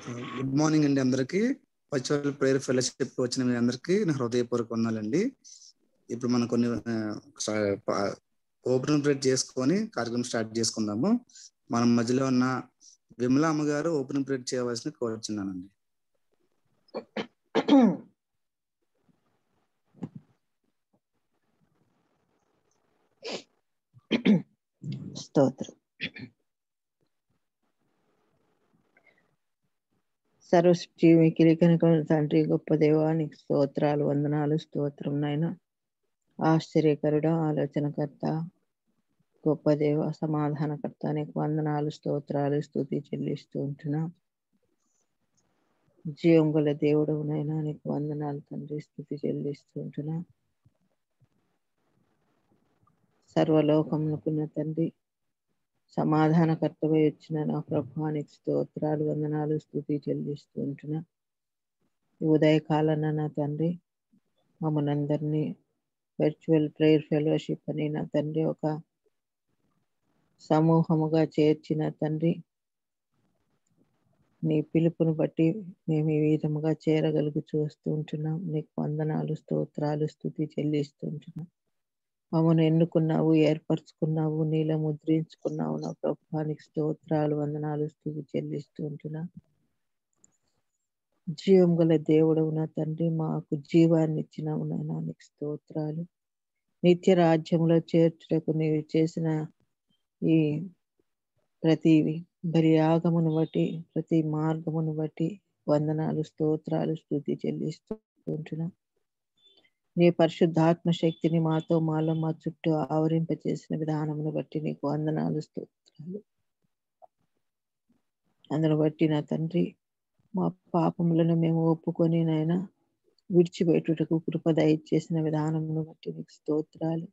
Good morning అండి అందరికి. Virtual prayer fellowship వచ్చిన మీ అందరికి నా హృదయపూర్వక వందనాలండి. ఇప్పుడు మనం కొన్ని ఓపెన్ ప్రేయర్ చేసుకొని కార్యక్రమం స్టార్ట్ చేసుకుందాము. మనం మధ్యలో ఉన్న విమలా అమ్మగారు ఓపెన్ ప్రేయర్ చేయవలసిన కోరుచున్నానండి. స్తోత్రం. సర్వజీవికి కనుక తండ్రి, గొప్ప దేవానికి స్తోత్రాలు, వందనాలు, స్తోత్రం నాయన. ఆశ్చర్యకరుడ, ఆలోచనకర్త, గొప్ప దేవ, సమాధానకర్త, నీకు వందనాలు, స్తోత్రాలు, స్తుతి చెల్లిస్తూ ఉంటున్నా. జీవం గల దేవుడు నైనా నీకు వందనాలు తండ్రి, స్తుతి చెల్లిస్తూ ఉంటున్నా. సర్వలోకమునకున్న తండ్రి, సమాధానకర్తవై వచ్చిన నా ప్రభువానికి స్తోత్రాలు, వందనాలు, స్తుతి చెల్లిస్తూ ఉంటున్నా. ఉదయకాలన నా తండ్రి మమ్మల్ని అందరినీ వర్చువల్ ప్రేయర్ ఫెలోషిప్ అని నా తండ్రి ఒక సమూహముగా చేర్చిన తండ్రి, నీ పిలుపుని బట్టి మేము ఈ విధముగా చేరగలుగుతూ వస్తూ ఉంటున్నాం. నీకు వందనాలు, స్తోత్రాలు, స్తుతి చెల్లిస్తూ ఉంటున్నాం. మమ్మల్ని ఎన్నుకున్నావు, ఏర్పరచుకున్నావు, నీలో ముద్రించుకున్నావు నా ప్రభువానికి స్తోత్రాలు, వందనాలు, స్తుతి చెల్లిస్తూ ఉంటున్నా. జీవం గల దేవుడవు నా తండ్రి, మాకు జీవాన్ని ఇచ్చినావు నాయనా, నీకు స్తోత్రాలు. నిత్య రాజ్యంలో చేర్చుటకు నీవు చేసిన ఈ ప్రతి బలియాగమును బట్టి, ప్రతి మార్గమును బట్టి వందనాలు, స్తోత్రాలు, స్తుతి చెల్లిస్తూ ఉంటున్నా. నీ పరిశుద్ధాత్మ శక్తిని మాతో, మాలో, మా చుట్టూ ఆవరింపచేసిన విధానమును బట్టి నీకు వందనాలు, స్తోత్రాలు. అందును బట్టి నా తండ్రి, మా పాపములను మేము ఒప్పుకొని నాయన విడిచిపెట్టుటకు కృప దయచేసిన విధానమును బట్టి నీకు స్తోత్రాలు.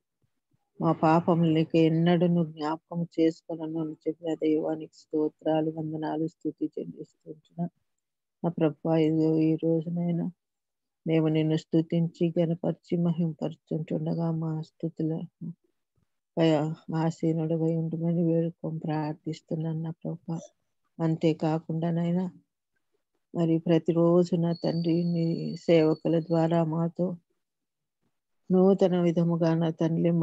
మా పాపములకి ఎన్నడూ జ్ఞాపకం చేసుకున్నాను చెప్పిన దైవానికి స్తోత్రాలు, వందనాలు, స్తుతి చెల్లిస్తుంటున్నా. నా ప్రభువా, ఈ రోజునైనా మేము నిన్ను స్తుతించి గణపరిచి మహింపరుచుంటుండగా మా స్తుతుల ఆసీనుడవై ఉండమని వేడుకొని ప్రార్థిస్తున్నాను నా ప్రభువా. అంతేకాకుండానైనా మరి ప్రతిరోజు నా తండ్రి నీ సేవకుల ద్వారా మాతో నూతన విధముగా నా తండ్రి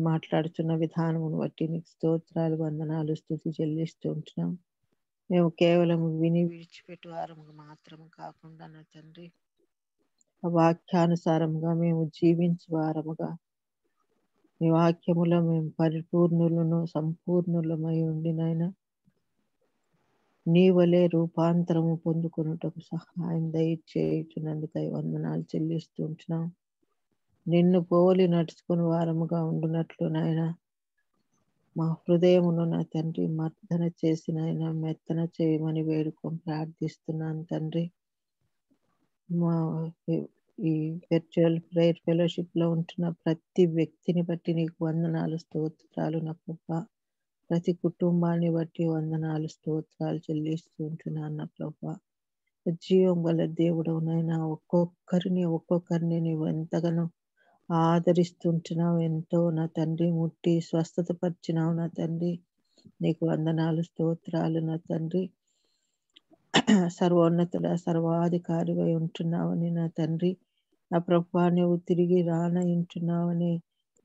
మాట్లాడుతున్న విధానమును బట్టి నీకు స్తోత్రాలు, వందనాలు, స్తుతి చెల్లిస్తూ ఉంటున్నాం. మేము కేవలం విని విడిచిపెట్టు వారము మాత్రము కాకుండా నా తండ్రి వాక్యానుసారముగా మేము జీవించే వారముగా నీ వాక్యములో మేము పరిపూర్ణులను సంపూర్ణులమై ఉండినైనా నీ వలె రూపాంతరము పొందుకున్నటకు సహాయం దయచేయుచున్నందుకై వందనాలు చెల్లిస్తూ ఉంటున్నాం. నిన్ను పోలి నడుచుకుని వారముగా ఉండునట్లు నాయన మా హృదయమును నా తండ్రి మర్దన చేసిన మెత్తన చేయమని వేడుకొని ప్రార్థిస్తున్నాను తండ్రి. మా ఈ వర్చువల్ ప్రేయర్ ఫెలోషిప్ లో ఉంటున్న ప్రతి వ్యక్తిని బట్టి నీకు వందనాలు, స్తోత్రాలు నా ప్రభా. ప్రతి కుటుంబాన్ని బట్టి వందనాలు, స్తోత్రాలు చెల్లిస్తూ ఉంటున్నాను నా ప్రభా. జీవం గల దేవుడవునైనా ఒక్కొక్కరిని నీవు ఎంతగానో ఆదరిస్తుంటున్నావు. ఎంతో నా తండ్రి ముట్టి స్వస్థత పరిచినావు నా తండ్రి. నీకు వందనాలు, స్తోత్రాలు నా తండ్రి. సర్వోన్నతుల సర్వాధికారివై ఉంటున్నావని నా తండ్రి. నా ప్రభువా, నువ్వు తిరిగి రానయింటున్నావని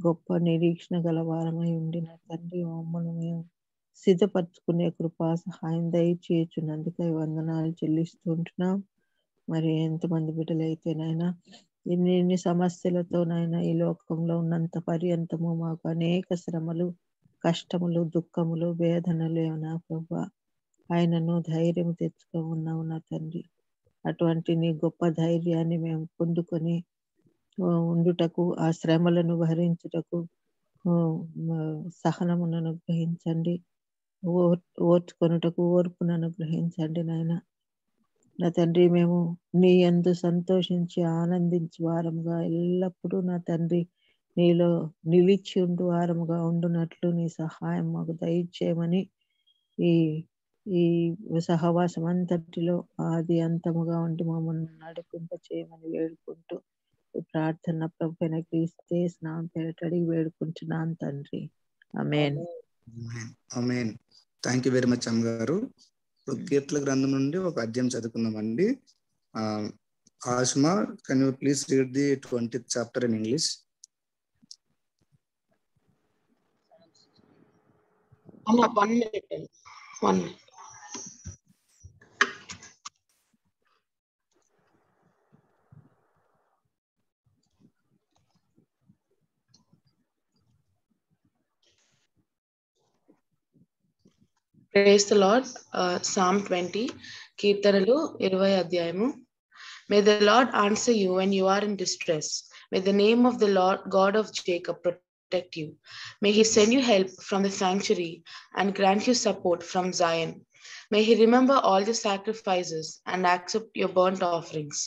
గొప్ప నిరీక్షణ గలవారమై ఉండి నా తండ్రి మమ్మల్ని మేము సిద్ధపరచుకునే కృపా సహాయం దయచేయుచున్నందుకై వందనాలు చెల్లిస్తూ ఉంటున్నాం. మరి ఎంతమంది బిడ్డలైతేనైనా ఎన్ని సమస్యలతోనైనా ఈ లోకంలో ఉన్నంత పర్యంతము మాకు అనేక శ్రమలు, కష్టములు, దుఃఖములు, వేదనలు నా ప్రభువా, ఆయనను ధైర్యం తెచ్చుకో ఉన్నావు నా తండ్రి. అటువంటి నీ గొప్ప ధైర్యాన్ని మేము పొందుకొని ఉండుటకు, ఆ శ్రమలను భరించుటకు సహనమును అనుగ్రహించండి. ఓర్చుకొనుటకు ఓర్పును అనుగ్రహించండి నాయన. నా తండ్రి, మేము నీ యందు సంతోషించి ఆనందించి వారముగా ఎల్లప్పుడూ నా తండ్రి నీలో నిలిచి ఉండు వారముగా ఉండునట్లు నీ సహాయం మాకు దయచేయమని ఈ ఈ సహవాసం అంతటిలో ఆది అంతముగా ఉండి మమ్మల్ని నడిపింప చేయమని వేడుకుంటూ ఈ ప్రార్థన ప్రభువైన క్రీస్తు నామమున పేరిట అడిగి వేడుకుంటున్నాను తండ్రి. Amen. Amen. Thank you very much అమ్మగారు. ఇప్పుడు కీర్తన గ్రంథం నుండి ఒక అధ్యాయం చదువుకుందామండి. Asma, can you please read the 20th chapter in English? One minute. Praise the Lord. Psalm 20, Kirtanalu 20 అధ్యాయము. May the Lord answer you when you are in distress. May the name of the Lord God of Jacob protect you. May he send you help from the sanctuary and grant you support from Zion. May he remember all your sacrifices and accept your burnt offerings.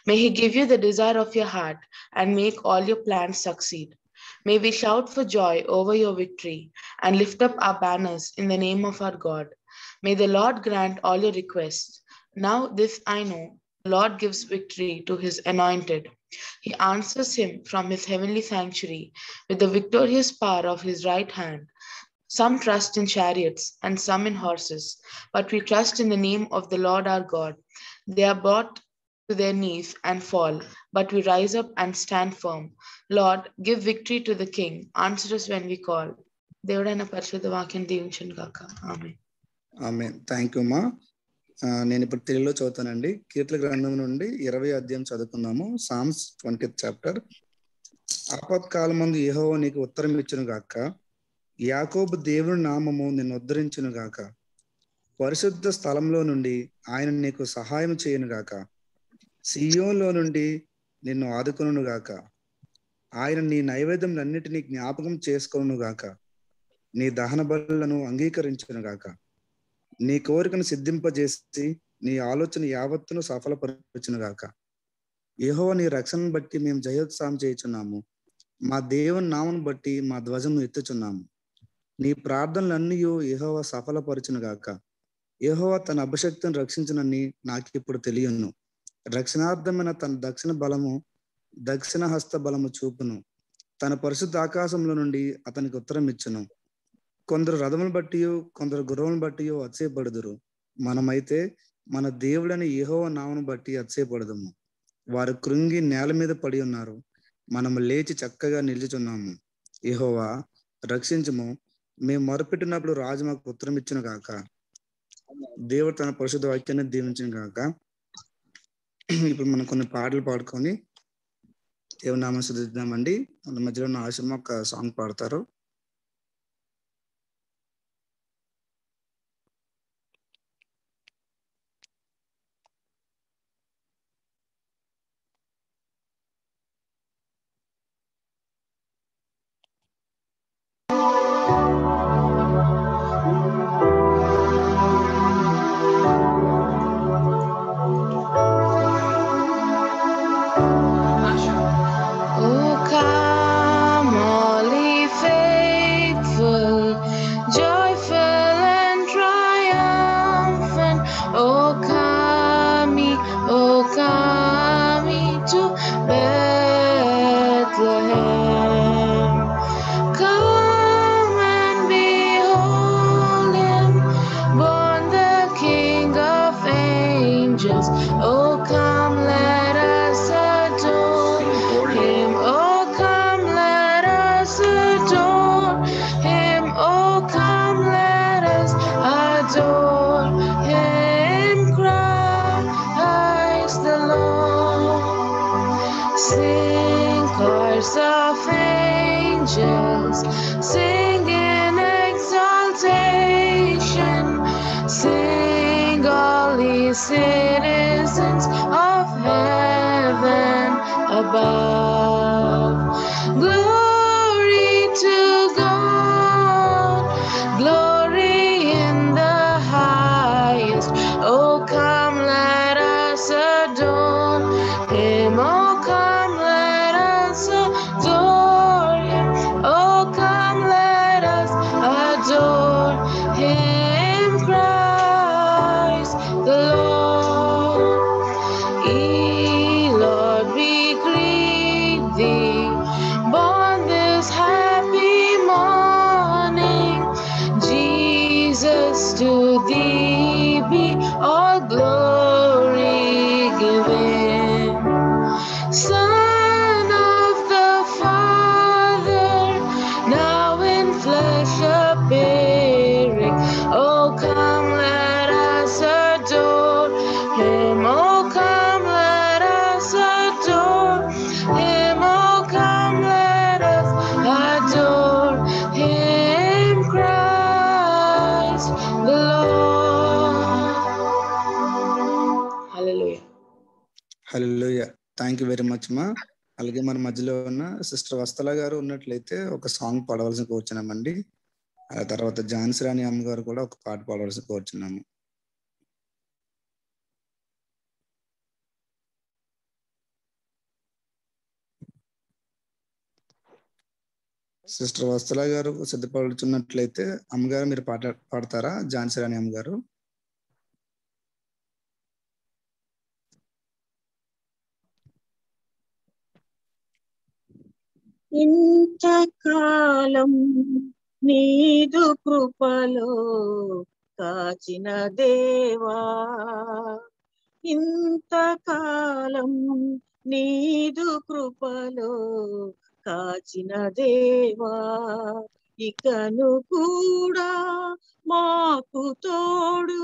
May he give you the desire of your heart and make all your plans succeed. May we shout for joy over your victory and lift up our banners in the name of our God. May the Lord grant all your requests. Now this I know, the Lord gives victory to his anointed. He answers him from his heavenly sanctuary with the victorious power of his right hand. Some trust in chariots and some in horses, but we trust in the name of the Lord our God. They are brought to their knees and fall, but we rise up and stand firm. Lord, give victory to the King. Answer us when we call. దేవుడైన పరిశుద్ధ వాక్యం దీవించును గాక. ఆమేన్. Amen. Thank you మా. నేను ఇప్పుడు తెలుగులో చదువుతానండి. కీర్తన గ్రంథం నుండి 20వ అధ్యాయం చదువుకుందాము. Psalms 20th chapter. ఆపత్కాలమందు యెహోవా నీకు ఉత్తరం ఇచ్చును గాక, యాకోబు దేవుని నామము నిన్ను ఉద్ధరించును గాక, పరిశుద్ధ స్థలంలో నుండి ఆయన నీకు సహాయం చేయను గాక, సియోన్లో నుండి నిన్ను ఆదుకొనును గాక, ఆయన నీ నైవేద్యములన్నిటినీ జ్ఞాపకం చేసుకొనును గాక, నీ దహన బలులను అంగీకరించును గాక, నీ కోరికను సిద్ధింపజేసి నీ ఆలోచన యావత్తును సఫలపరచును గాక. యెహోవా నీ రక్షణను బట్టి మేము జయోత్సాహం చేయుచున్నాము, మా దేవుని నామను బట్టి మా ధ్వజము ఎత్తుచున్నాము. నీ ప్రార్థనలన్నీ యెహోవా సఫలపరచును గాక. యెహోవా తన అభిషక్తిని రక్షించునని నాకు ఇప్పుడు తెలియను. రక్షణార్థమైన తన దక్షిణ హస్త బలము చూపును. తన పరిశుద్ధ ఆకాశంలో నుండి అతనికి ఉత్తరం ఇచ్చును. కొందరు రథములను బట్టి కొందరు గుర్రములను బట్టి అతిశయపడుదురు. మనమైతే మన దేవుడని యెహోవా నామను బట్టి అతిశయపడదుము. వారు కృంగి నేల మీద పడి ఉన్నారు, మనము లేచి చక్కగా నిలుచున్నాము. యెహోవా రక్షించుము, మేము మొరపెట్టినప్పుడు రాజు మాకు ఉత్తరం ఇచ్చును గాక. దేవుడు తన పరిశుద్ధ వాక్యాన్ని దీవించును గాక. ఇప్పుడు మనం కొన్ని పాటలు పాడుకొని దేవుని నామమును స్తుతిద్దామండి. మన మధ్యలో ఉన్న ఆశమ్మ ఒక సాంగ్ పాడతారు. Citizens of heaven above, glory to God, glory in the highest. Oh, come, let us adore him. Oh, come, let us adore him. Oh, come, let us adore him, Christ the Lord. Lord, we greet thee, born this happy morning. Jesus, to thee be all glory given. Son of the Father, now in flesh appearing. Oh, come, let us adore him. Oh, come, let us adore him. Oh, come, let us adore him, Christ the Lord. Hallelujah. Hallelujah. Thank you very much మా. అలాగే మన మధ్యలో ఉన్న sister వస్తల గారు ఉన్నట్లయితే ఒక song పాడవలసిన కోరుచున్నామండి. ఆ తర్వాత ఝాన్సీ రాణి అమ్మగారు కూడా ఒక పాట పాడవలసిన కోరుచున్నాము. సిస్టర్ వస్తల గారు సిద్ధపడుచున్నట్లయితే అమ్మగారు మీరు పాడతారా? ఝాన్సీ రాణి అమ్మగారు. ఇంతకాలం నీదు కృపలో కాచిన దేవా, ఇంతకాలం నీదు కృపలో కాచిన దేవా, ఇకను కూడా మాకు తోడు,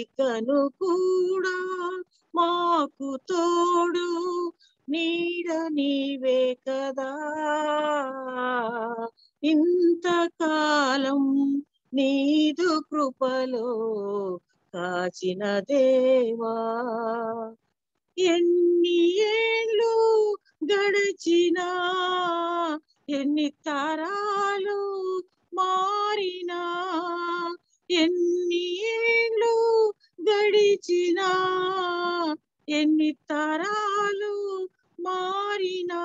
ఇకను కూడా మాకు తోడు, నీడ నీవే కదా. ఇంతకాలం నీదు కృపలో కాచిన దేవా, ఎన్ని ఏళ్ళు గడిచినా, ఎన్ని తరాలు మారినా, ఎన్ని ఏళ్ళు గడిచినా, ఎన్ని తరాలు మారినా,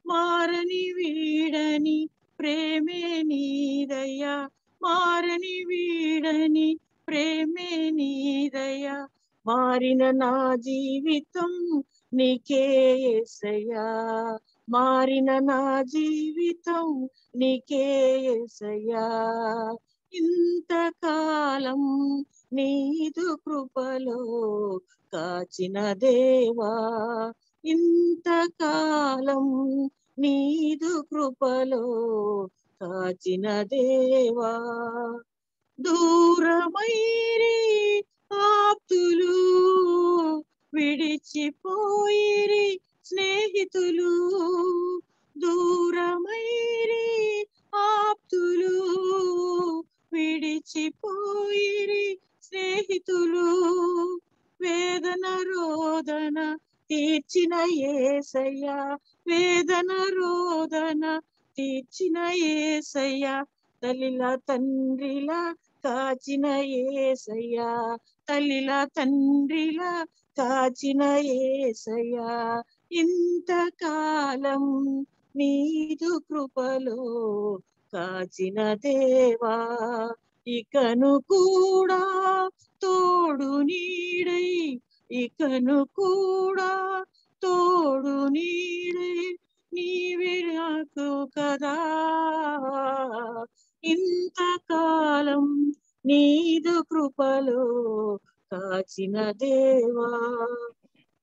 మారని వీడని ప్రేమే నీదయ్యా, మారని వీడని ప్రేమే నీదయ్యా, మారిన నా జీవితం నీకే యేసయ్యా, మారిన నా జీవితం నీకే యేసయ్యా, ఇంతకాలం నీదు కృపలో కాచిన దేవా, ఇంతకాలం నీదు కృపలో కాచిన దేవా, దూరమైరి ఆప్తులు, విడిచిపోయిరి స్నేహితులు, దూరమైరి ఆప్తులు, విడిచిపోయిరి స్నేహితులు, వేదన రోదన తీర్చిన యేసయ్యా, వేదన రోదన తీర్చిన యేసయ్యా, తల్లిలా తండ్రిలా కాచిన యేసయ్యా, తల్లిలా తండ్రిలా కాచిన యేసయ్యా, ఇంతకాలం నీదు కృపలో కాచిన దేవా, ఇకను కూడా తోడు నీడై, ఇకను కూడా తోడు నీడై నీవే నాకు కదా. ఇంతకాలం నీదు కృపలో కాచిన దేవా,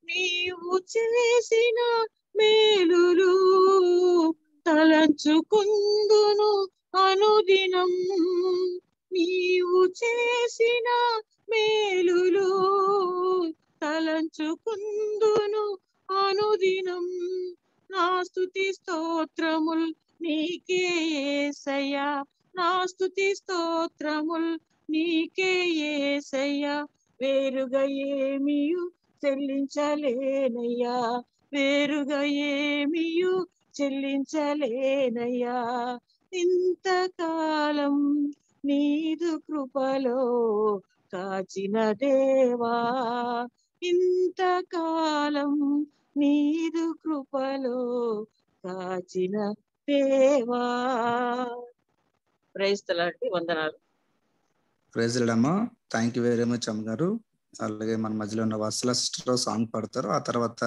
నీవు చేసిన మేలులు తలంచుకుందును అనుదినం, నీవు చేసిన మేలులు తలంచుకుందును అనుదినం, నా స్తుతి స్తోత్రముల్ నీకే యేసయ్యా, నా స్తుతి స్తోత్రముల్ నీకే యేసయ్యా, వేరుగా ఏమియు చెల్లించలేనయ్యా, వేరుగా ఏమియు చెల్లించలేనయ్యా, ఇంతకాలం నీదు కృపలో కాచిన దేవా, ఇంతకాలం నీదు కృపలో కాచిన దేవా. Praise the Lord. వందనాలు. ప్రైజ్ ది లార్డ్ అమ్మా. థ్యాంక్ యూ వెరీ మచ్ అమ్మగారు. అలాగే మన మధ్యలో ఉన్న వత్సల సిస్టర్ సాంగ్ పాడతారు. ఆ తర్వాత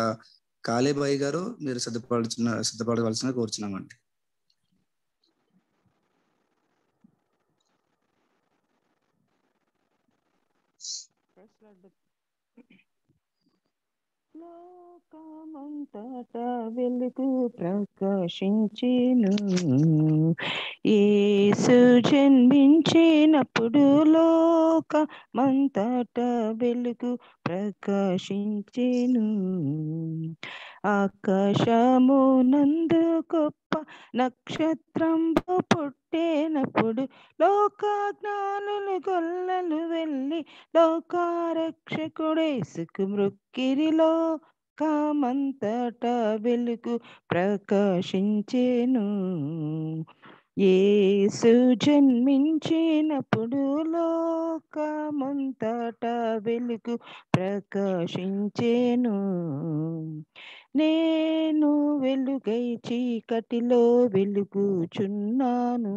కాళీబాయి గారు మీరు సిద్ధపడవలసిన కోరుచున్నామండి. లోకమంతటా వెలుగు ప్రకాశించెను. యేసు జన్మించినప్పుడు లోకమంతటా వెలుగు ప్రకాశించెను. ఆకాశమునందు గొప్ప నక్షత్రంబు పుట్టినప్పుడు లోక జ్ఞానులు గొల్లలు వెళ్ళి లోకారక్షకుడేసుకు మృక్కిరి. లోకమంతటా వెలుగు ప్రకాశించెను. యేసు జన్మించినప్పుడు లోకమంతటా వెలుగు ప్రకాశించెను. నేను వెలుగై చీకటిలో వెలుగుచున్నాను,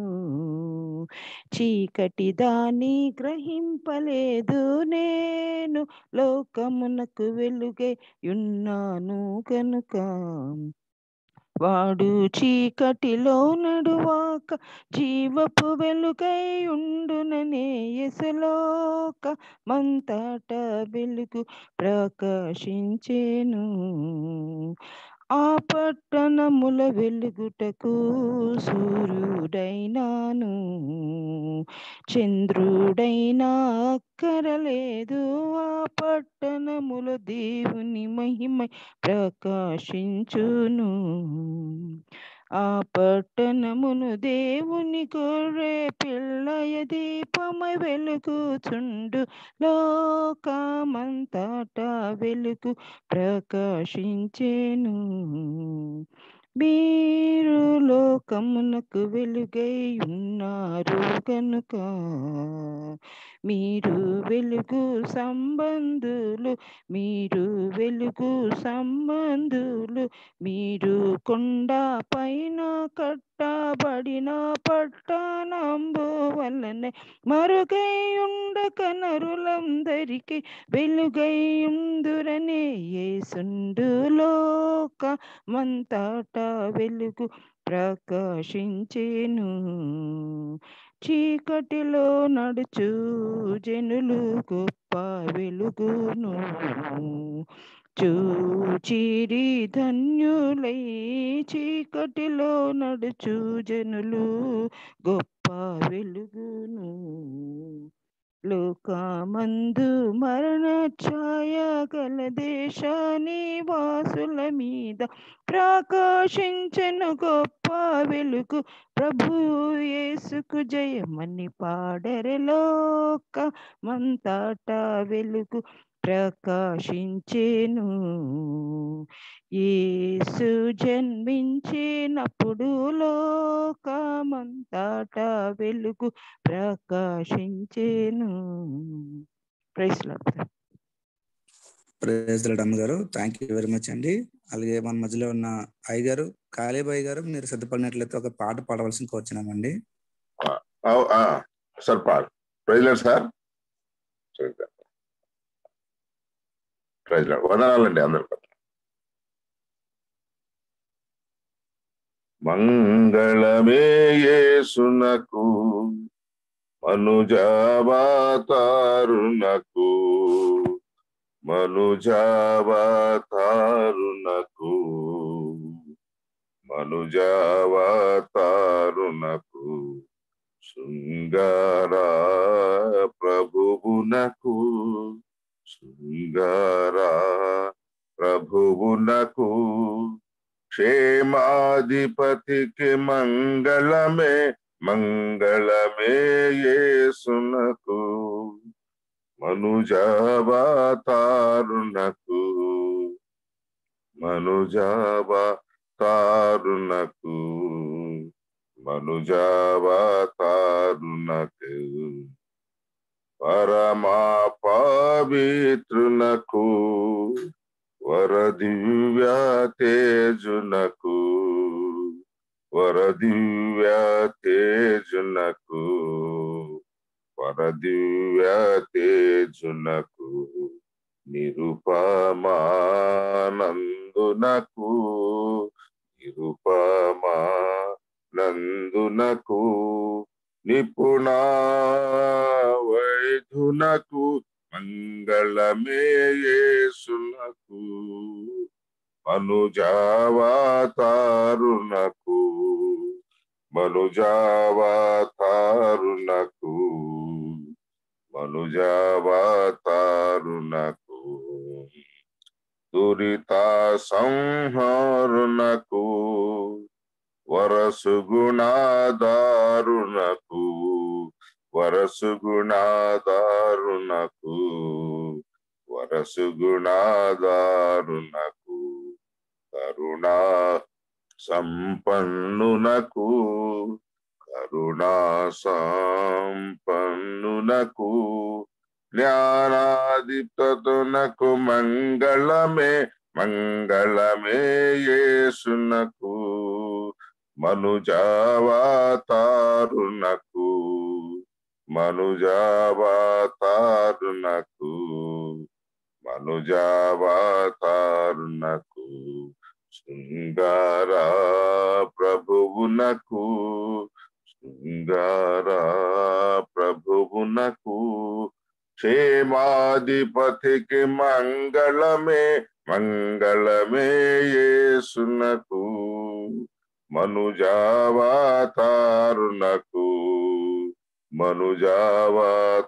చీకటి దాన్ని గ్రహింపలేదు. నేను లోకమునకు వెలుగై ఉన్నాను కనుక వాడు చీకటిలో నడువాక జీవపు వెలుగై ఉండుననే. యేసులోకమంతటా వెలుగు ప్రకాశించెను. ఆ పట్టణముల వెలుగుటకు సూర్యుడైనాను చంద్రుడైనా అక్కరలేదు. ఆ పట్టణముల దేవుని మహిమై ప్రకాశించును. ఆ పట్టణమును దేవుని గొర్రె పిల్లయ దీపమై వెలుగుచుండు. లోకమంతటా వెలుగు ప్రకాశించెను. మీరు లోకమునకు వెలుగై ఉన్నారు కనుక మీరు వెలుగు సంబంధులు. మీరు వెలుగు సంబంధులు. మీరు కొండ పైన కట్టబడిన పట్టణంబు వలన మరుగై ఉండక నరులందరికీ వెలుగై ఉందురనే. యేసుండు లోకమంతటా వెలుగు ప్రకాశించెను. చీకటిలో నడుచు జనులు గొప్ప వెలుగును చూచిరి ధన్యులై. చీకటిలో నడుచు జనులు గొప్ప వెలుగును లోకమందు మరణ ఛాయ గల దేశాని వాసుల మీద ప్రకాశించెను గొప్ప వెలుగు. ప్రభు యేసుకు జయమని పాడెరి. లోకమంతటా వెలుగు ప్రకాశించెను. యేసు జన్మించినప్పుడు లోకమంతటా వెలుగు ప్రకాశించెను. Praise lord. ప్రైజ్ లార్డ్ అమ్మగారు, థ్యాంక్ యూ వెరీ మచ్ అండి. అలాగే మన మధ్యలో ఉన్న అయ్యగారు కాళీబాయి గారు, మీరు సిద్ధపడినట్లయితే ఒక పాట పాడవలసిన కోరుచున్నామండి. సార్ పాడు. Praise Lord sir. Praise Lord. వందనాలండి అందరికీ. మంగళమే యేసునకు మనుజావతారునకు మనుజావతారునకు మనుజావతారునకు శృంగారా ప్రభువునకు శృంగారా ప్రభువునకు క్షేమాధిపతికి మంగళమే మంగళమే యేసునకు మనుజావతారునకు మనుజావతారునకు మనుజావతారునకు పరమా పవిత్రునకు వరదివ్య తేజునకు వరదివ్య తేజునకు వరదివ్య తేజునకు నిరుపమానందునకు నిరుపమానందునకు నిపుణ వైద్యునకు మంగళమే యేసునకు మనుజావతారునకు మనుజావతారునకు మనుజావతారునకు దురిత సంహారునకు వరసుగుణాదారునకు వరసుగుణాదారునకు వరసుగుణాదారునకు కరుణా సంపన్నునకు కరుణా సంపన్నునకు జ్ఞానాధిపతునకు మంగళమే మంగళమే యేసునకు మనుజావతారునకు మనుజావతారునకు మనుజావతారునకు శృంగార ప్రభువునకు శృంగార ప్రభువునకు క్షేమాధిపతికి మంగళమే మంగళమే యేసునకు మనుజావతారునకు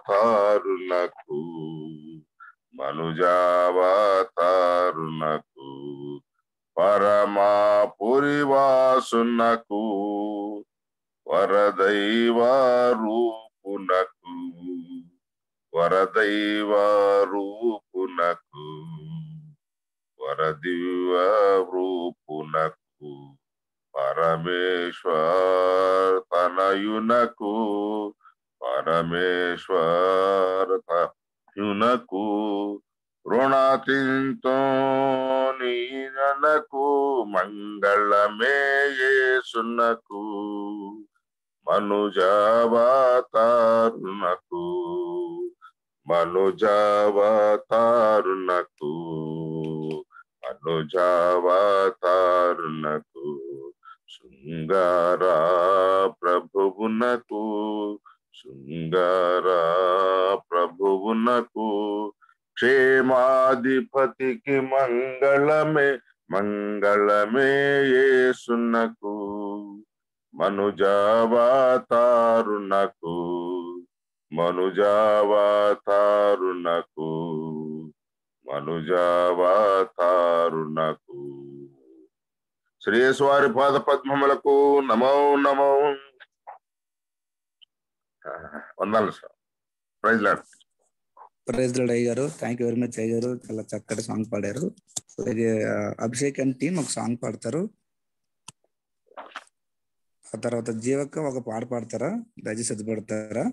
మనుజావతారునకు మనుజావతారునకు పరమా పురివాసునకు వరదైవ రూపునకు వరదైవ రూపునకు వరదివ రూపునకు పరమేశ్వర్ తనయునకు పరమేశ్వర్ తనయునకు రుణాతింతో నీనకు మంగళమే యేసునకు మనుజావతారునకు మనుజావతారునకు మనుజావతారునకు శృంగార ప్రభువునకు శృంగార ప్రభువునకు క్షేమాధిపతికి మంగళమే మంగళమే యేసునకు మనుజావతారునకు మనుజావతారునకు మనుజావతారునకు శ్రేయస్వారి పాద పద్మములకు నమో నమో. వందనాలు sir. Praise lord. Praise Lord అయ్య గారు. థ్యాంక్ యూ వెరీ మచ్ అయ్య గారు. చాలా చక్కటి సాంగ్ పాడారు. అభిషేక్ అండ్ టీం ఒక సాంగ్ పాడతారు. ఆ తర్వాత జీవక్క ఒక పాట పాడతారా? దయచేసి సిద్ధపడతారా?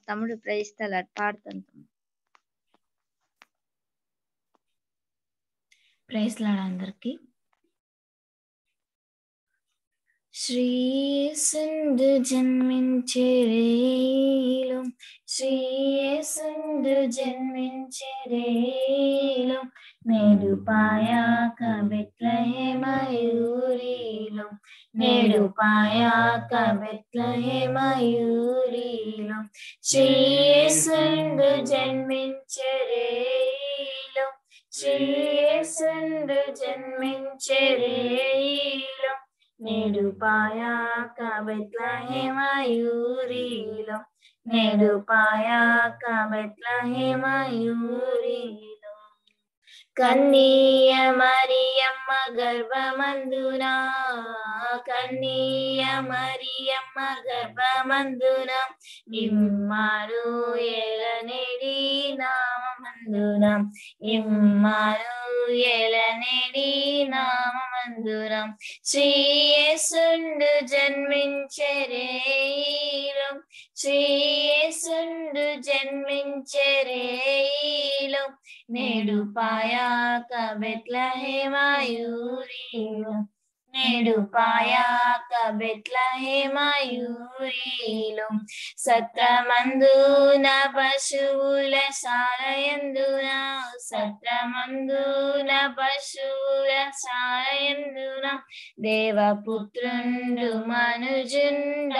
తమ్ముడు ప్రైజ్ లార్డ్ పాడతాను. ప్రైజ్ లార్డ్ అందరికి. శ్రీయేసుందు జన్మించెరేలు శ్రీయేసుందు జన్మించెరేలు నేడు పాయాక బెత్లెహేమయూరిలో నేడు పాయాక బెత్లెహేమయూరిలో శ్రీయేసుందు జన్మించెరేలు శ్రీయేసుందు జన్మించెరేలు నేడు పాయాక బెత్లెహేమయూరిలో నేడు పాయాక బెత్లెహేమయూరిలో కన్నీయ మరియమ్మ గర్భమందున కన్నీయ మరియమ్మ గర్భమందున ఇమ్మానుయేలనేడి నామమందున ఇమ్మానుయేలనేడి నామమందున శ్రీయేసుండు జన్మించెరేలో శ్రీయేసుండు జన్మించెరేలో నేడు పాయాక బెత్లెహేమయూరిలో నేడు పాయాక బెత్లెహేమయూరీలో సత్రమందున పశువుల శాలయందున సత్రమందున పశువుల శాలయందున దేవపుత్రుండు మనుజుండాయనందున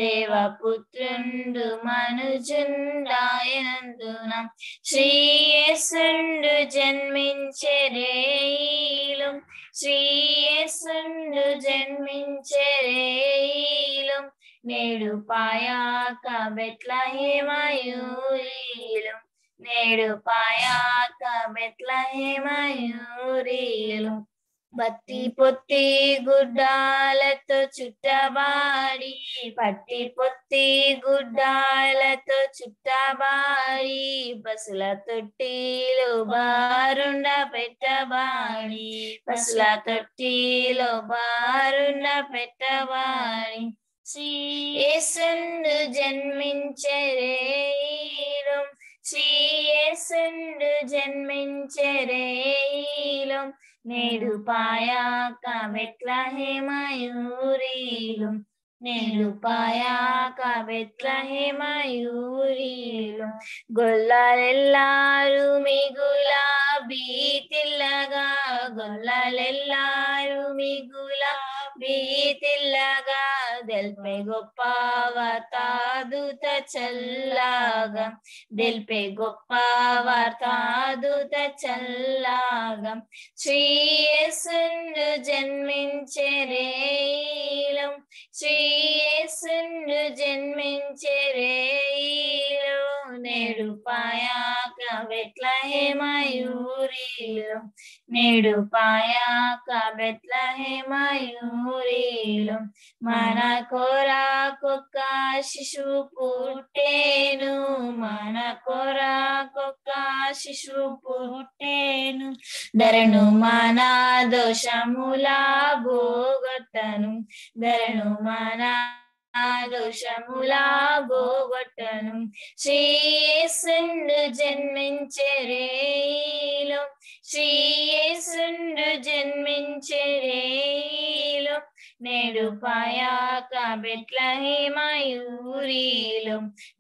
దేవపుత్రుండు మనుజుండాయనందున శ్రీయేసుండు జన్మించెరేయిలు శ్రీయేసుండు జన్మించెరేయిలు నేడు పాయాక బెత్లెహేమయూరీలో నేడు పాయాక బెత్లెహేమయూరీలో బత్తి పొత్తి గుడ్డాలతో చుట్టబాడి పట్టి పొత్తి గుడ్డాలతో చుట్టబాడి పసుల తొట్టిలో బారుండ పెట్టబాడి పసుల తొట్టిలో బారుండ పెట్టబాడి శ్రీయేసుండు జన్మించెరేయిలో శ్రీయేసుండు జన్మించెరేయిలో నేడు పాయాక బెత్లెహేమయూరీలో నేడు పాయాక బెత్లెహేమయూరీలో గొల్లలెల్లారు మిగుల భీతిల్లగా గొల్లలెల్లారు మిగుల భీతిల్లగా దెల్పే గొప్ప వార్తాదూత చల్లగా దెల్పే గొప్ప వార్తాదూత చల్లగా శ్రీయేసుండు జన్మించెరేయిలో శ్రీయేసుండు జన్మించెరేయిలో నేడు పాయాక బెత్లెహేమయూరీలో నేడు పాయాక బెత్లెహేమయూరీలో మన కొరకొక్క శిశువు పుట్టేను మన కొరకొక్క శిశువు పుట్టేను ధరణు మన దోషముల బోగొట్టను ధరణు మన దోషముల బోగొట్టను శ్రీయేసుండు జన్మించెరేయిలో శ్రీయేసుండు జన్మించెరేయిలో నేడు పాయాక బెత్లెహేమయూరీలో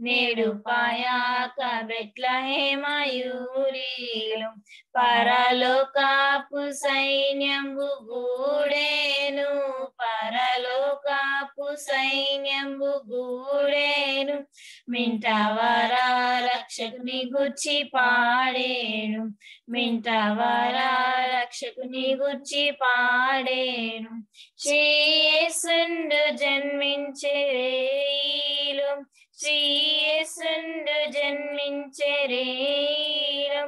నేడు పాయాక బెత్లెహేమయూరీలో పరలోకపు సైన్యంబు గూడేను పరలోకపు సైన్యంబు గూడేను మింటవరా రక్షకుని గుర్చి పాడేను మింటవరా రక్షకుని గుర్చి పాడేను శ్రీయేసుండు జన్మించెరేయిలో శ్రీయేసుండు జన్మించెరేయిలో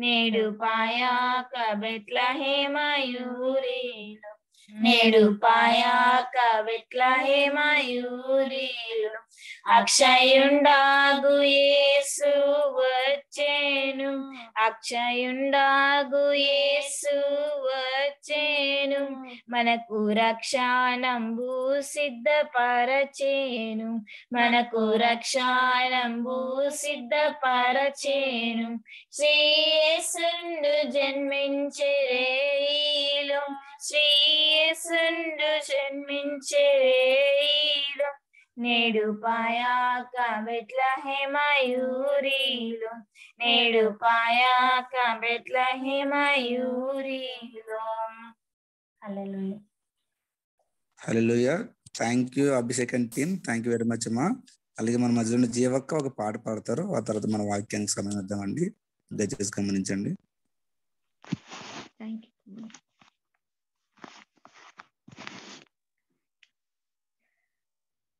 నేడు పాయాక బెత్లెహేమయూరీలో నేడు పాయాక బెత్లెహేమయూరీలో అక్షయుండాగు యేసు వచ్చేను అక్షయుండాగు యేసు వచ్చేను మనకు రక్షణంబు సిద్ధపరచేను మనకు రక్షణంబు సిద్ధపరచేను శ్రీయేసుండు జన్మించెరేయిలో శ్రీయేసుండు జన్మించెరేయిలో నేడు పాయాక బెత్లెహేమయూరీలో నేడు పాయాక బెత్లెహేమయూరీలో hallelujah hallelujah. Thank you Abhishek and team, thank you very much అమ్మా. అలాగే మన మధ్యలో జీవక్క ఒక పాట పాడతారు, ఆ తర్వాత మన వాక్యానికి సమయం ఇద్దామండి. దయచేసి గమనించండి. Thank you.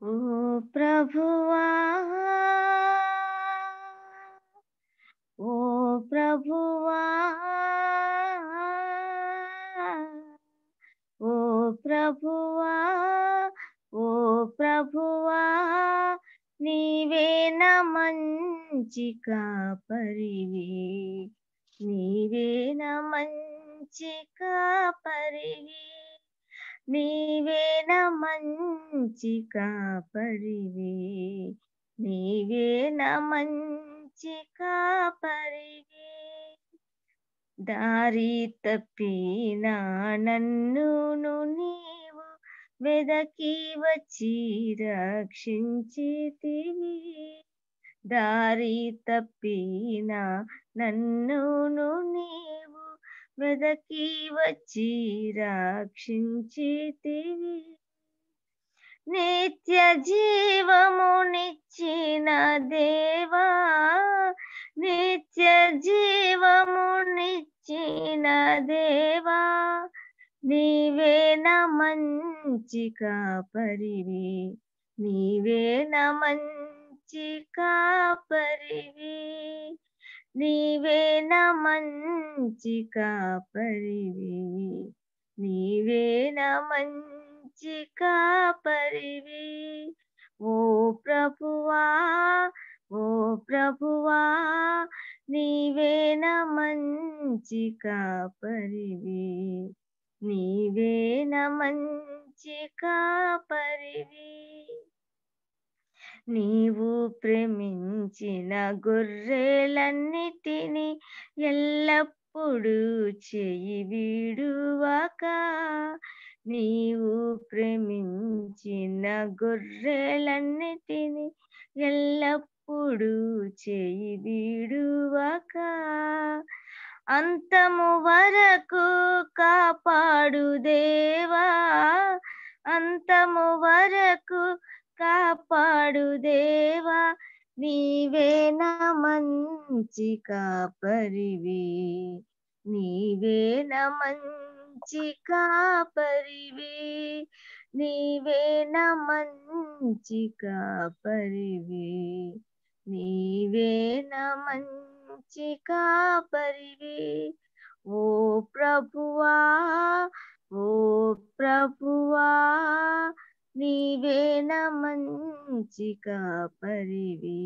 ఓ ప్రభువా ఓ ప్రభువా ఓ ప్రభువా ఓ ప్రభువా నీవే నా మంచి కాపరివి నీవే నా మంచి కాపరివి నీవే నా మంచి కాపరివి నీవే నా మంచి కాపరివి దారి తప్పిన నన్నును నీవు వెదకి వచ్చి రక్షించితివి. దారి తప్పిన నన్నును నీవు వెదకి వచ్చి రక్షించితివి. నిత్య జీవమునిచ్చిన దేవా, నిత్య జీవమునిచ్చిన దేవా, నీవే నా మంచి కాపరివి, నీవే నా మంచి కాపరివి, నీవే నా మంచి కాపరివి, నీవే నా మంచి కాపరివి. ఓ ప్రభువా, ఓ ప్రభువా, నీవే నా మంచి కాపరివి, నీవే నా మంచి కాపరివి. నీవు ప్రేమించిన గొర్రెలన్నిటినీ ఎల్లప్పుడూ చేయి విడువక, నీవు ప్రేమించిన గొర్రెలన్నిటినీ ఎల్లప్పుడూ చేయి విడువక, అంతము వరకు కాపాడు దేవా, అంతము వరకు కాపాడు దేవా, నీవే నా మంచి కాపరివి, నీవే నా మంచి కాపరివి, నీవే నా మంచి కాపరివి, నీవే నా మంచి కాపరివి. ఓ ప్రభువా, ఓ ప్రభువా, నీవే నా మంచి కాపరివి,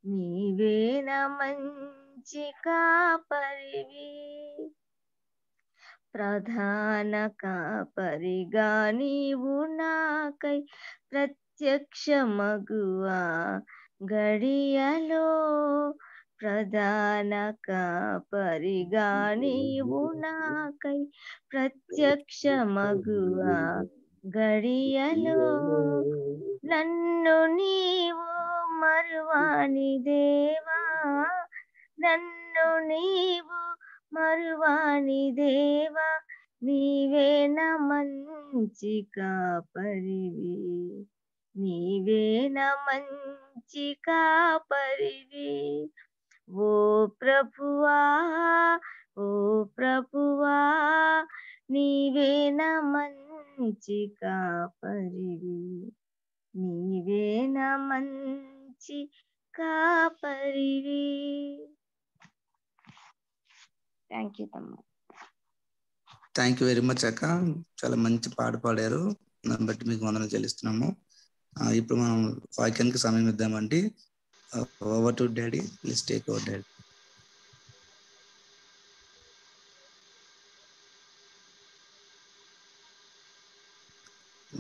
నీవే నా మంచి కాపరివి. ప్రధాన కాపరిగా నీవు నాకై ప్రత్యక్షమగువా గడియలో, ప్రధాన కాపరిగా నీవు నాకై ప్రత్యక్షమగువా గడియలో, నన్ను నీవు మరువాని దేవా, నన్ను నీవు మరువాని దేవా, నీవే నా మంచి కాపరివి, నీవే నా మంచి కాపరివి. ఓ ప్రభువా, ఓ ప్రభువా, నీవే నా మంచి కాపరివి, నీవే నా మంచి కాపరివి. థ్యాంక్ యూ తమ్ముడు. థ్యాంక్ యూ వెరీ మచ్ అక్క, చాలా మంచి పాట పాడారు, దాన్ని బట్టి మీకు వందనం చెల్లిస్తున్నాము. ఇప్పుడు మనం వాక్యానికి సమయం ఇద్దామండి. Over to daddy, please take over daddy.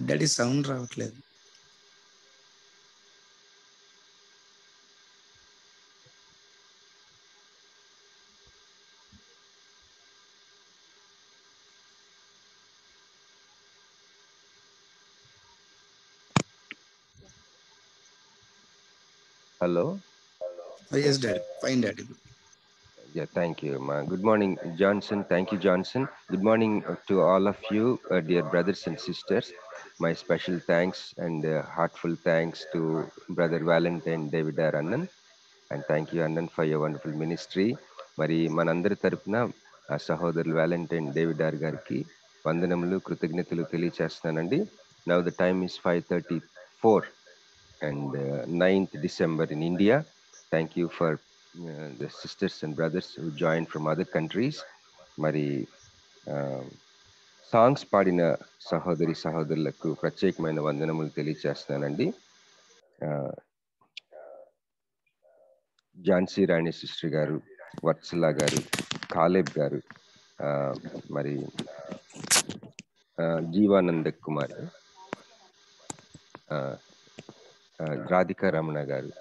Daddy sound రావట్లేదు. Hello. Yes, Daddy. Fine, Daddy. Yeah, thank you. Good morning, Johnson. Thank you, Johnson. Good morning to all of you, dear brothers and sisters. My special thanks and heartful thanks to Brother Valentine David R. Annan. And thank you, Annan, for your wonderful ministry. Mari manandari tarupuna sahodaru Valentine David R. gariki vandanamulu kృతజ్ఞతలు తెలియచేస్తున్నానండి. Now the time is 5:34 and 9th December in India. Thank you for the sisters and brothers who joined from other countries. Mari songs పాడిన సహోదరి సహోదరులకు ప్రత్యేకమైన వందనములు తెలియచేస్తున్నానండి. ఝాన్సీ రాణి sister గారు, వత్సల గారు, Caleb గారు, మరి జీవానంద కుమార్, రాధికా రమణ గారు,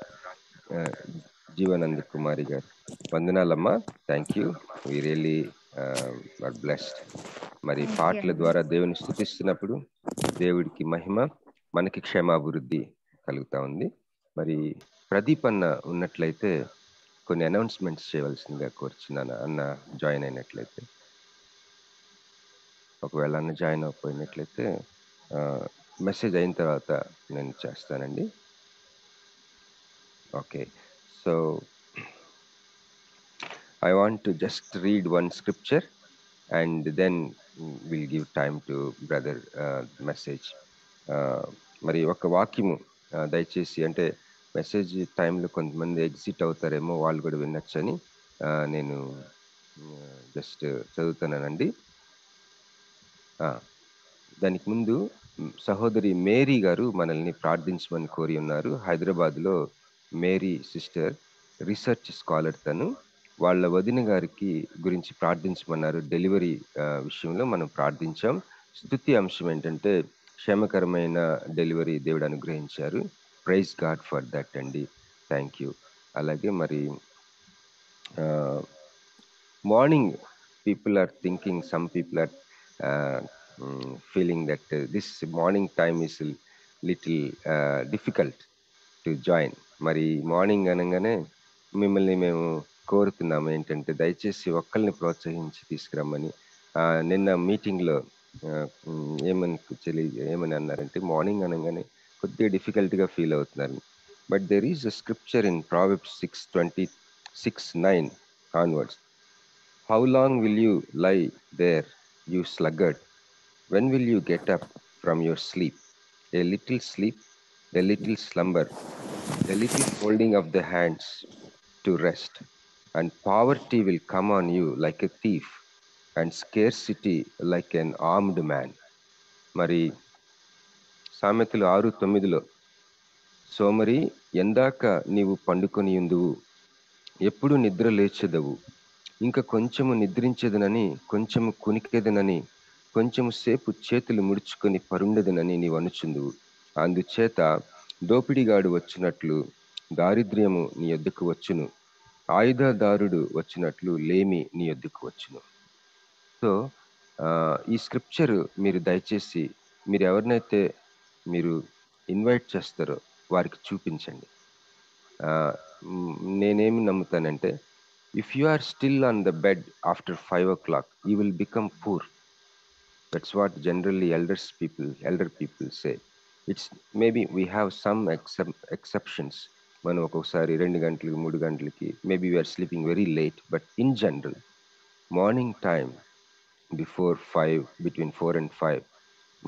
జీవానంద కుమారి గారు, వందనాలమ్మా, thank you. We really are blessed. మరి Thank పాటల you. ద్వారా దేవుని స్తుతిస్తున్నప్పుడు దేవుడికి మహిమ, మనకి క్షేమాభివృద్ధి కలుగుతా ఉంది. మరి ప్రదీప్ అన్న ఉన్నట్లయితే కొన్ని అనౌన్స్మెంట్స్ చేయవలసిందిగా కోరుచున్నాను. అన్న జాయిన్ అయినట్లయితే, ఒకవేళ అన్న జాయిన్ అవ్వకపోయినట్లయితే మెసేజ్ అయిన తర్వాత నేను చేస్తానండి. Okay, so I want to just read one scripture and then we'll give time to brother message. మరి ఒక వాక్యము దయచేసి, అంటే మెసేజ్ టైంలో కొంతమంది ఎగ్జిట్ అవుతారేమో, వాళ్ళు కూడా వినొచ్చని నేను జస్ట్ చదువుతానండి. దానికి ముందు సహోదరి మేరీ గారు మనల్ని ప్రార్థించమని కోరి ఉన్నారు. హైదరాబాద్లో మేరీ సిస్టర్ రీసెర్చ్ స్కాలర్, తను వాళ్ళ వదిన గారికి గురించి ప్రార్థించమన్నారు. డెలివరీ విషయంలో మనం ప్రార్థించాం. స్తుతి అంశం ఏంటంటే క్షేమకరమైన డెలివరీ దేవుడు అనుగ్రహించారు. ప్రైజ్ గాడ్ ఫర్ దట్ అండి, థ్యాంక్ యూ. అలాగే మరి morning people are thinking, some people are feeling that this morning time is little difficult to join. మరి మార్నింగ్ అనగానే మిమ్మల్ని మేము కోరుతున్నాము ఏంటంటే దయచేసి ఒక్కరిని ప్రోత్సహించి తీసుకురమ్మని. నిన్న మీటింగ్లో ఏమని అన్నారంటే మార్నింగ్ అనగానే కొద్దిగా డిఫికల్ట్గా ఫీల్ అవుతున్నారు. But there is a scripture in proverbs 6:26-9 onwards. How long will you lie there, you sluggard? When will you get up from your sleep? A little sleep, a little slumber, a little folding of the hands to rest, and poverty will come on you like a thief, and scarcity like an armed man. మరి సామెతలు 6:9లో, సోమరి ఎందాక నీవు పండుకొని ఉందువు, ఎప్పుడు నిద్ర లేచెదవు, ఇంకా కొంచెము నిద్రించేదనని, కొంచెము కునికేదనని, కొంచెము సేపు చేతులు ముడుచుకొని పరుండెదనని నీవు అనుచుందువు. అందుచేత దోపిడిగాడు వచ్చినట్లు దారిద్ర్యము నీ యొద్దకు వచ్చును, ఆయుధదారుడు వచ్చినట్లు లేమి నీ యొద్దకు వచ్చును. సో ఈ స్క్రిప్చర్ మీరు దయచేసి మీరు ఎవరినైతే మీరు ఇన్వైట్ చేస్తారో వారికి చూపించండి. నేనేమి నమ్ముతానంటే, if you are still on the bed after 5 o'clock, you will become poor. That's what generally elder people say. It's maybe we have some exceptions. మనం ఒక్కొక్కసారి 2 గంటలకి 3 గంటలకి maybe we are sleeping very late, but in general morning time before 5, between 4 and 5,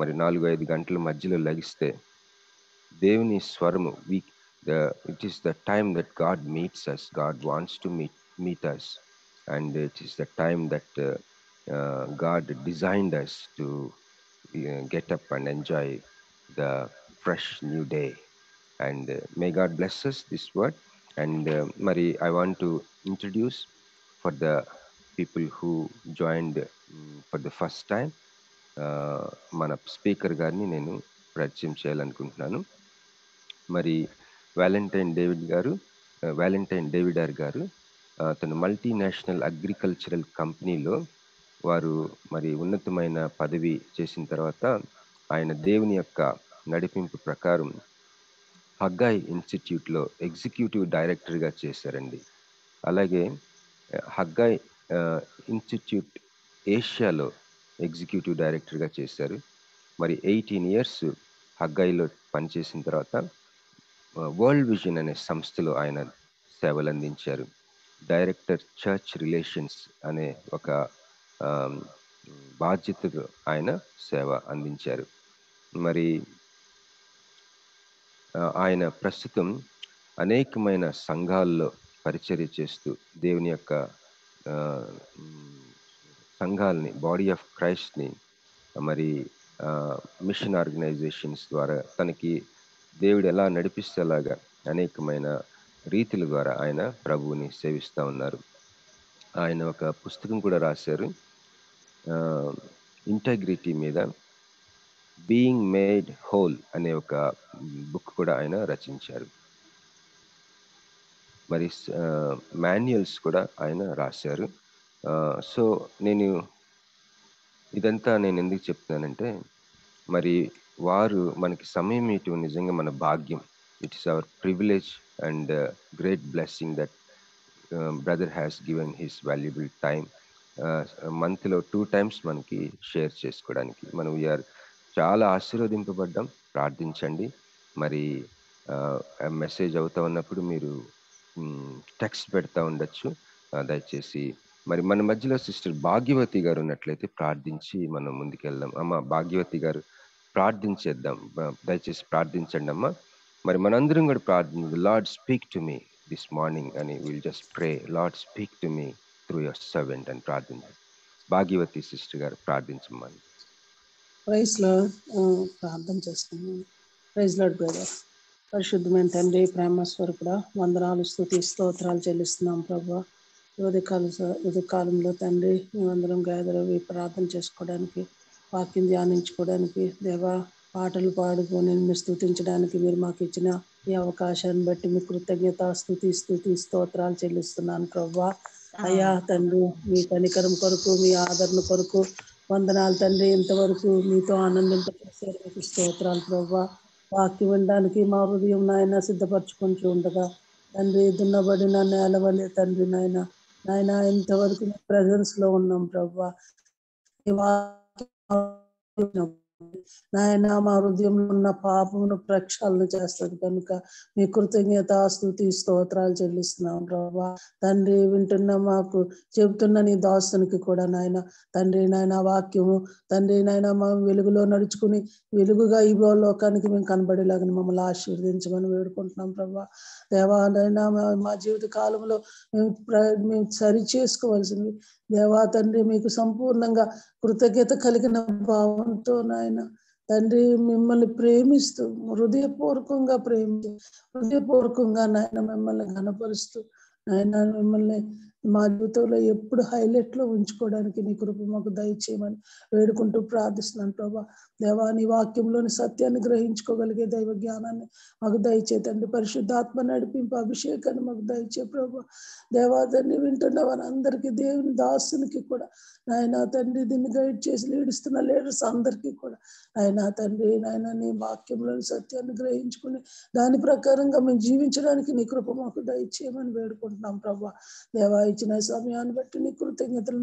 మరి 4-5 గంటల మధ్యలో లగిస్తే దేవుని స్వరము, it is the time that God meets us. God wants to meet us, and it is the time that God designed us to get up and enjoy the fresh new day. And may God bless us this word. And Mari, I want to introduce for the people who joined for the first time, మన speaker గారిని నేను పరిచయం చేయాలనుకుంటున్నాను. మరి Valentine David గారు తను multinational agricultural కంపెనీలో వారు మరి ఉన్నతమైన పదవి చేసిన తర్వాత ఆయన దేవుని యొక్క నడిపింపు ప్రకారం హగ్గాయ్ ఇన్స్టిట్యూట్లో ఎగ్జిక్యూటివ్ డైరెక్టర్గా చేశారండి. అలాగే హగ్గాయ్ ఇన్స్టిట్యూట్ ఏషియాలో ఎగ్జిక్యూటివ్ డైరెక్టర్గా చేశారు. మరి 18 years హగ్గాయ్లో పనిచేసిన తర్వాత వరల్డ్ విజన్ అనే సంస్థలో ఆయన సేవలు అందించారు. డైరెక్టర్ చర్చ్ రిలేషన్స్ అనే ఒక బాధ్యతతో ఆయన సేవ అందించారు. మరి ఆయన ప్రస్తుతం అనేకమైన సంఘాల్లో పరిచర్య చేస్తూ దేవుని యొక్క సంఘాలని, బాడీ ఆఫ్ క్రైస్ట్ని మరి మిషన్ ఆర్గనైజేషన్స్ ద్వారా తనకి దేవుడు ఎలా నడిపిస్తేలాగా అనేకమైన రీతుల ద్వారా ఆయన ప్రభువుని సేవిస్తూ ఉన్నారు. ఆయన ఒక పుస్తకం కూడా రాశారు ఇంటెగ్రిటీ మీద, బీయింగ్ మేడ్ హోల్ అనే ఒక బుక్ కూడా ఆయన రచించారు. మరి మాన్యువల్స్ కూడా ఆయన రాశారు. సో నేను ఇదంతా నేను ఎందుకు చెప్తున్నానంటే, మరి వారు మనకి సమయం ఇవ్వటం నిజంగా మన భాగ్యం. It is our privilege and great blessing that brother has given his valuable time. మంత్లో 2 times మనకి షేర్ చేసుకోవడానికి. మనం వీఆర్ చాలా ఆశీర్వదింపబడ్డాం. ప్రార్థించండి. మరి మెసేజ్ అవుతా ఉన్నప్పుడు మీరు టెక్స్ట్ పెడతా ఉండొచ్చు. దయచేసి మరి మన మధ్యలో సిస్టర్ భాగ్యవతి గారు ఉన్నట్లయితే ప్రార్థించి మనం ముందుకెళ్దాం. అమ్మ భాగ్యవతి గారు ప్రార్థించేద్దాం. దయచేసి ప్రార్థించండి అమ్మ. మరి మనందరం కూడా ప్రార్థించండి. Lord speak to me this morning అని will just pray, lord speak to me through your servant అని ప్రార్థించండి. భాగ్యవతి సిస్టర్ గారు ప్రార్థించమని. Praise Lord. ప్రార్థన చేస్తున్నాను. Praise Lord brother. పరిశుద్ధమైన తండ్రి, ప్రేమ స్వరూపుడా, వందనాలు, స్తుతి, స్తోత్రాలు చెల్లిస్తున్నాం ప్రభా. ఉదయకాలంలో తండ్రి మేమందరం గ్యాదర్ అవి ప్రార్థన చేసుకోవడానికి, వాక్యం ధ్యానించుకోవడానికి, దేవా పాటలు పాడుకొని నిన్ను స్తుతించడానికి మీరు మాకు ఇచ్చిన ఈ అవకాశాన్ని బట్టి మీ కృతజ్ఞత, స్తుతి స్తోత్రాలు చెల్లిస్తున్నాను ప్రభా. అయ్యా తండ్రి, మీ కనికరం కొరకు, మీ ఆదరణ కొరకు వందనాలు తండ్రి. ఇంతవరకు మీతో ఆనందింపచేసే స్తోత్రాలు ప్రభా. వాక్యం వినడానికి మా హృదయం నాయన సిద్ధపరచుకుంటూ ఉండగా తండ్రి, దున్నబడిన నేల వలె తండ్రి నాయన ఇంతవరకు మీ ప్రెజెన్స్ లో ఉన్నాం ప్రభా. నాయన మా హృదయంలో ఉన్న పాపమును ప్రక్షాళన చేస్తుంది కనుక మీ కృతజ్ఞత, స్తుతి, స్తోత్రాలు చెల్లిస్తున్నాం ప్రభా. తండ్రి, వింటున్న మాకు చెబుతున్న నీ దాసునికి కూడా నాయన తండ్రి నాయన వాక్యము తండ్రి నాయన మా వెలుగులో నడుచుకుని వెలుగుగా ఈ లోకానికి మేము కనబడేలాగా మమ్మల్ని ఆశీర్వదించమని వేడుకుంటున్నాం ప్రభా. దేవాలైనా మా జీవిత కాలంలో మేము సరి చేసుకోవాల్సింది దేవా తండ్రి, మీకు సంపూర్ణంగా కృతజ్ఞత కలిగిన భావంతో నాయన తండ్రి మిమ్మల్ని ప్రేమిస్తూ హృదయపూర్వకంగా హృదయపూర్వకంగా నాయన మిమ్మల్ని ఘనపరుస్తూ నాయన మిమ్మల్ని మా జీవితంలో ఎప్పుడు హైలైట్ లో ఉంచుకోవడానికి నీ కృప మాకు దయచేయమని వేడుకుంటూ ప్రార్థిస్తున్నాను ప్రభా. దేవా నీ వాక్యంలోని సత్యాన్ని గ్రహించుకోగలిగే దైవ జ్ఞానాన్ని మాకు దయచేతండి. పరిశుద్ధాత్మ నడిపింపు, అభిషేకాన్ని మాకు దయచే ప్రభా. దేవా తండ్రి, వింటున్న వారందరికీ, దేవుని దాసునికి కూడా నాయన తండ్రి, దీన్ని గైడ్ చేసి లీడిస్తున్న లీడర్స్ అందరికీ కూడా నాయన తండ్రి నాయన నీ వాక్యంలోని సత్యాన్ని గ్రహించుకుని దాని ప్రకారంగా మేము జీవించడానికి నీ కృప మాకు దయచేయమని వేడుకుంటున్నాం ప్రభా. దేవా ఇచ్చిన సమయాన్ని బట్టి నీ కృతజ్ఞతలు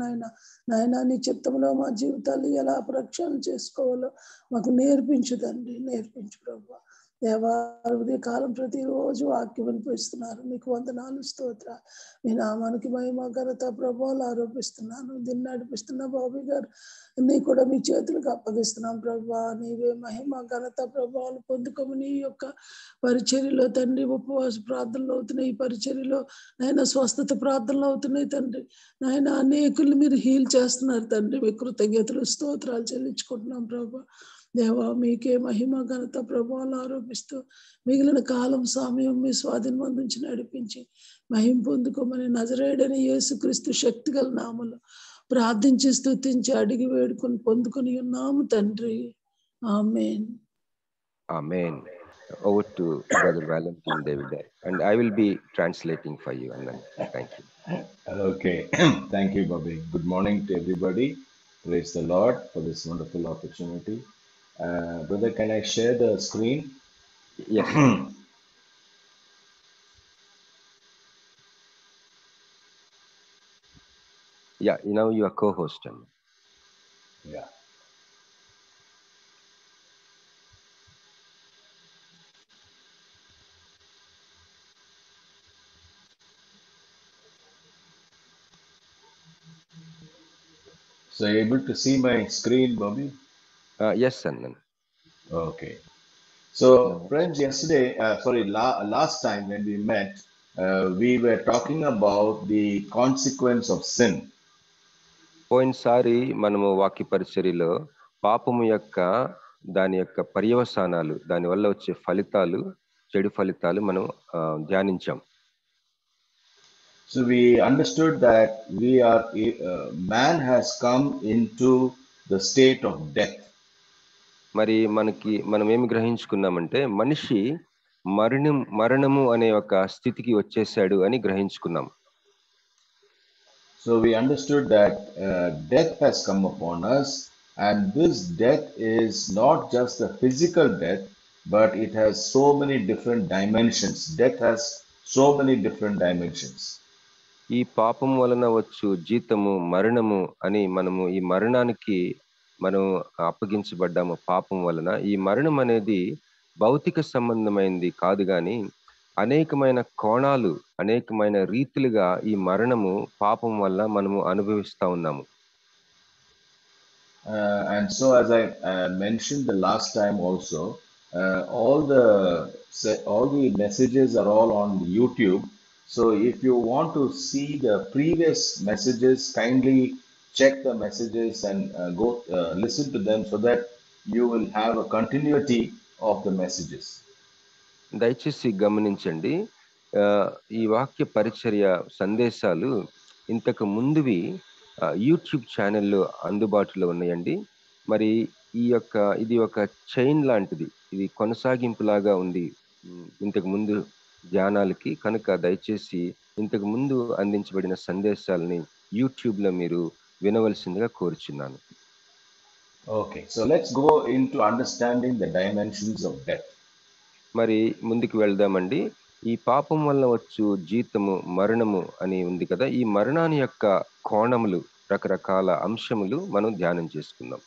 నాయన నీ చిత్తంలో మా జీవితాలు ఎలా ప్రక్షాళన చేసుకోవాలో మాకు నేర్పించు తండ్రి, నేర్పించు ప్రభా. దేవా ఉదయ కాలం ప్రతిరోజు వాక్యం వినిపిస్తున్నారు. నీకు వందనాలు, స్తోత్రాలు. మీ నామానికి మహిమ, ఘనత, ప్రభావాలు ఆరోపిస్తున్నాను. దీన్ని నడిపిస్తున్న బాబు గారు నీ కూడా మీ చేతులకు అప్పగిస్తున్నాం ప్రభా. నీవే మహిమ, ఘనత, ప్రభావాలు పొందుకోమని ఈ యొక్క పరిచర్యలో తండ్రి ఉపవాస ప్రార్థనలు అవుతున్నాయి. ఈ పరిచర్యలో నాయన స్వస్థత ప్రార్థనలు అవుతున్నాయి తండ్రి. నాయన అనేకులు మీరు హీల్ చేస్తున్నారు తండ్రి. మీ కృతజ్ఞతలు, స్తోత్రాలు చెల్లించుకుంటున్నాం ప్రభా. దేవా మీకే మహిమ, ఘనత, ప్రభావాలు ఆరోపిస్తూ మిగిలిన కాలం సమయం మీ స్వాధీనం అందించి నడిపించి మహిమ పొందుకోమని నజరేయుడైన యేసుక్రీస్తు శక్తిగల నామములో ప్రార్థించి స్తుతించి అడిగి వేడుకొని పొందుకొని ఉన్నాము తండ్రి. ఆమేన్. Amen. Over to Brother Valentine David, and I will be translating for you. And thank you. Okay. Thank you, Bobby. Good morning to everybody. Praise the Lord for this wonderful opportunity. Brother, can I share the screen? Yes. Yeah, now you are co-host. Yeah. So able to see my screen, Bobby? Yes, Sandan. Okay. So, friends, yesterday, last time when we met, we were talking about the consequence of sin. పోయినసారి మనము వాక్య పరిచర్యలో పాపము యొక్క దాని యొక్క పర్యవసానాలు, దాని వల్ల వచ్చే ఫలితాలు, చెడు ఫలితాలు మనం ధ్యానించాం. So we understood that man has come into the state of death. మరి మనం ఏమి గ్రహించుకున్నామంటే మనిషి మరణము అనే ఒక స్థితికి వచ్చేసాడు అని గ్రహించుకున్నాం. So we understood that death has come upon us, and this death is not just a physical death, but it has so many different dimensions. Death has so many different dimensions. ఈ పాపం వలన వచ్చు జీతము మరణము అని మనము ఈ మరణానికి మనం అప్పగించబడ్డాము. పాపం వలన ఈ మరణం అనేది భౌతిక సంబంధమైనది కాదు, కానీ అనేకమైన కోణాలు, అనేకమైన రీతిలుగా ఈ మరణము పాపం వల్ల మనము అనుభవిస్తా ఉన్నాము. And so, as I mentioned the last time also, all the messages are all on YouTube. So if you want to see the previous messages, kindly check the messages and go listen to them so that you will have a continuity of the messages. దయచేసి గమనించండి, ఈ వాక్య పరిచర్య సందేశాలు ఇంతకు ముందువి YouTube ఛానల్లో అందుబాటులో ఉన్నాయండి. మరి ఇది ఒక చైన్ లాంటిది, ఇది కొనసాగింపులాగా ఉంది ఇంతకు ముందు ధ్యానాలకి. కనుక దయచేసి ఇంతకు ముందు అందించబడిన సందేశాలని యూట్యూబ్ లో మీరు వినవలసిందిగా కోరుచున్నాను. Okay, so let's go into understanding the dimensions of death. మరి ముందుకు వెళ్దామండి. ఈ పాపం వల్ల వచ్చు జీతము మరణము అని ఉంది కదా, ఈ మరణాన్ని యొక్క కోణములు, రకరకాల అంశములు మనం ధ్యానం చేసుకుందాం.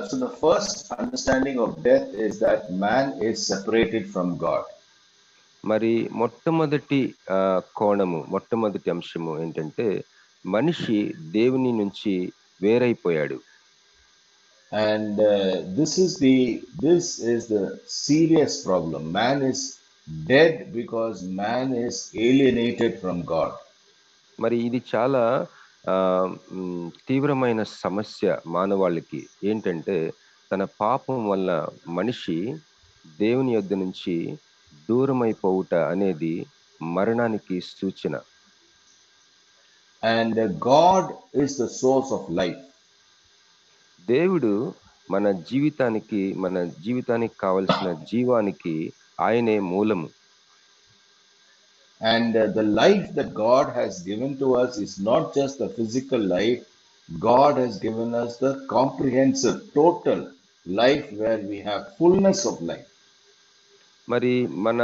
So the first understanding of death is that man is separated from God. మరి మొట్టమొదటి కోణము, మొట్టమొదటి అంశము ఏంటంటే మనిషి దేవుని నుంచి వేరైపోయాడు. And this is the serious problem. Man is dead because man is alienated from God. మరి ఇది చాలా తీవ్రమైన సమస్య మానవాళికి. ఏంటంటే తన పాపం వల్ల మనిషి దేవుని యొద్ద నుంచి దూరమైపోవుట అనేది మరణానికి సూచన. And God is the source of life. దేవుడు మన జీవితానికి కావలసిన జీవానికి ఆయనే మూలము. And the life that God has given to us is not just the physical life. God has given us the comprehensive, total life where we have fullness of life. మరి మన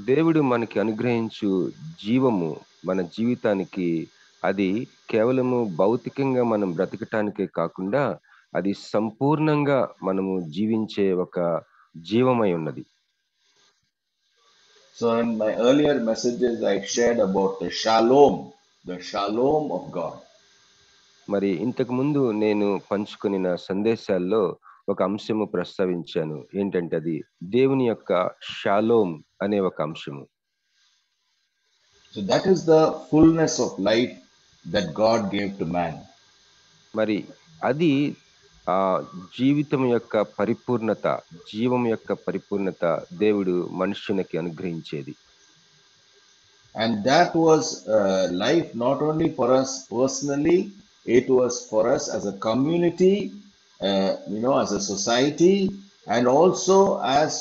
దేవుడు మనకి అనుగ్రహించు జీవము, మన జీవితానికి అది కేవలము భౌతికంగా మనం బ్రతకటానికే కాకుండా అది సంపూర్ణంగా మనము జీవించే ఒక జీవమై ఉన్నది. So in my earlier messages I shared about the shalom of God. మరి ఇంతకు ముందు నేను పంచుకొనిన సందేశాల్లో ఒక అంశము ప్రస్తావించాను. ఏంటంటే అది దేవుని యొక్క షాలోమ్ అనే ఒక అంశము. So that is the fullness of life that God gave to man. మరి అది జీవితం యొక్క పరిపూర్ణత, జీవం యొక్క పరిపూర్ణత దేవుడు మనుష్యునికి అనుగ్రహించేది. And that was life not only for us personally, it was for us as a community, as a society, and also as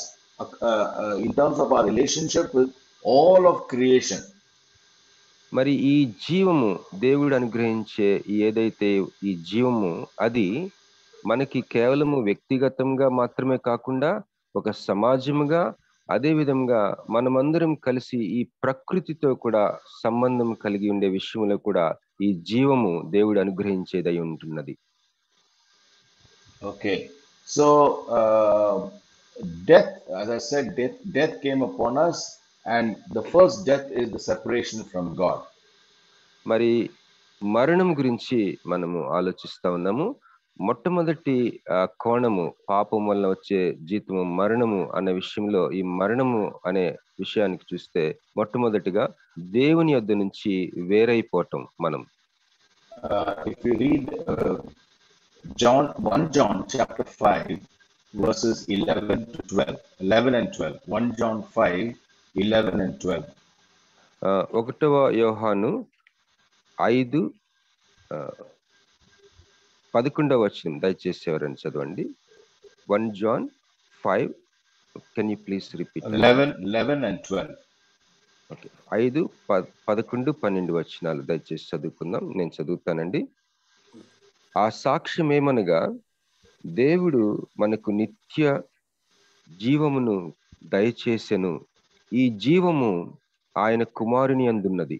in terms of our relationship with all of creation. మరి ఈ జీవము, దేవుడు అనుగ్రహించే ఏదైతే ఈ జీవము, అది మనకి కేవలము వ్యక్తిగతంగా మాత్రమే కాకుండా ఒక సమాజముగా, అదే విధంగా మనమందరం కలిసి ఈ ప్రకృతితో కూడా సంబంధం కలిగి ఉండే విషయంలో కూడా ఈ జీవము దేవుడు అనుగ్రహించేదై ఉంటున్నది. Okay, so death, as I said, death came upon us, and the first death is the separation from God. మరి మరణం గురించి మనము ఆలోచిస్తా ఉన్నాము. మొట్టమొదటి కోణము, పాపం వల్ల వచ్చే జీతము మరణము అనే విషయంలో, ఈ మరణము అనే విషయానికి చూస్తే మొట్టమొదటిగా దేవుని యొద్ద నుంచి వేరైపోవటం. మనం if you read 1 John chapter 5 verses 11 and 12, 1 John 5 11 and 12. 1వ యోహాను 5:11 దయచేసి ఎవరైనా చదవండి. 1 John 5 can you please repeat? 11 and 12. Okay, 5, 11, 12 వచనాలు దయచేసి చదువుకుందాం. నేను చదువుతానండి. ఆ సాక్ష్యం ఏమనగా, దేవుడు మనకు నిత్య జీవమును దయచేసెను. ఈ జీవము ఆయన కుమారుని అందున్నది.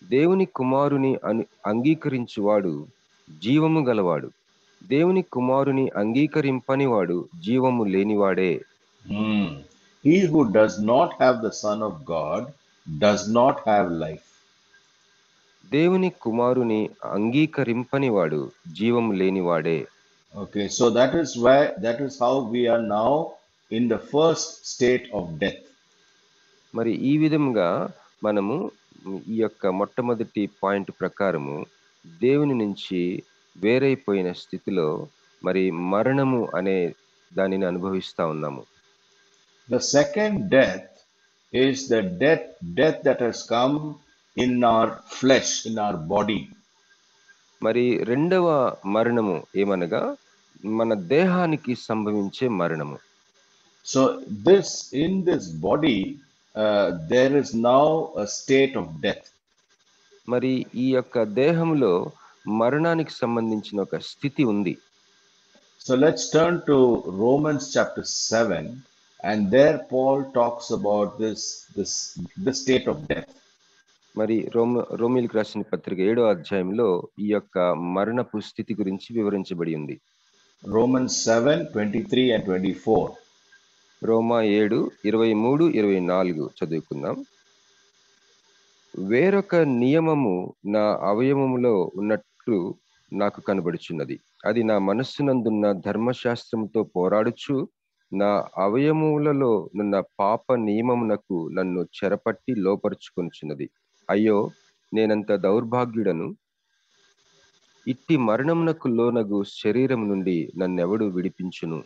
దేవుని కుమారుని అంగీకరించువాడు జీవము గలవాడు. దేవుని కుమారుని అంగీకరింపనివాడు జీవము లేనివాడే. He who does not have the Son of God does not have life. దేవుని కుమారుని అంగీకరింపనివాడు జీవము లేనివాడే. Okay, so that is how we are now in the first state of death. మరి ఈ విధంగా మనము ఈ యొక్క మొట్టమొదటి పాయింట్ ప్రకారము దేవుని నుంచి వేరైపోయిన స్థితిలో మరి మరణము అనే దానిని అనుభవిస్తా ఉన్నాము. The second death is the death that has come in our flesh, in our body. మరి రెండవ మరణము ఏమనగా మన దేహానికి సంభవించే మరణము. So in this body there is now a state of death. మరి ఈ యొక్క దేహంలో మరణానికి సంబంధించిన ఒక స్థితి ఉంది. So let's turn to Romans chapter 7, and there Paul talks about this state of death. మరి రోమీయులకు రాసిన పత్రిక 7వ అధ్యాయంలో ఈ యొక్క మరణపు స్థితి గురించి వివరించబడి ఉంది. Romans 7:23 and 24. రోమా 7:23, 24 చదువుకుందాం. వేరొక నియమము నా అవయవములో ఉన్నట్లు నాకు కనబడుచున్నది. అది నా మనస్సునందున్న ధర్మశాస్త్రముతో పోరాడుచు నా అవయవములలో నున్న పాప నియమమునకు నన్ను చెరపట్టి లోపరుచుకొనుచున్నది. అయ్యో, నేనంత దౌర్భాగ్యుడను! ఇట్టి మరణమునకు లోనగు శరీరం నుండి నన్నెవడు విడిపించును?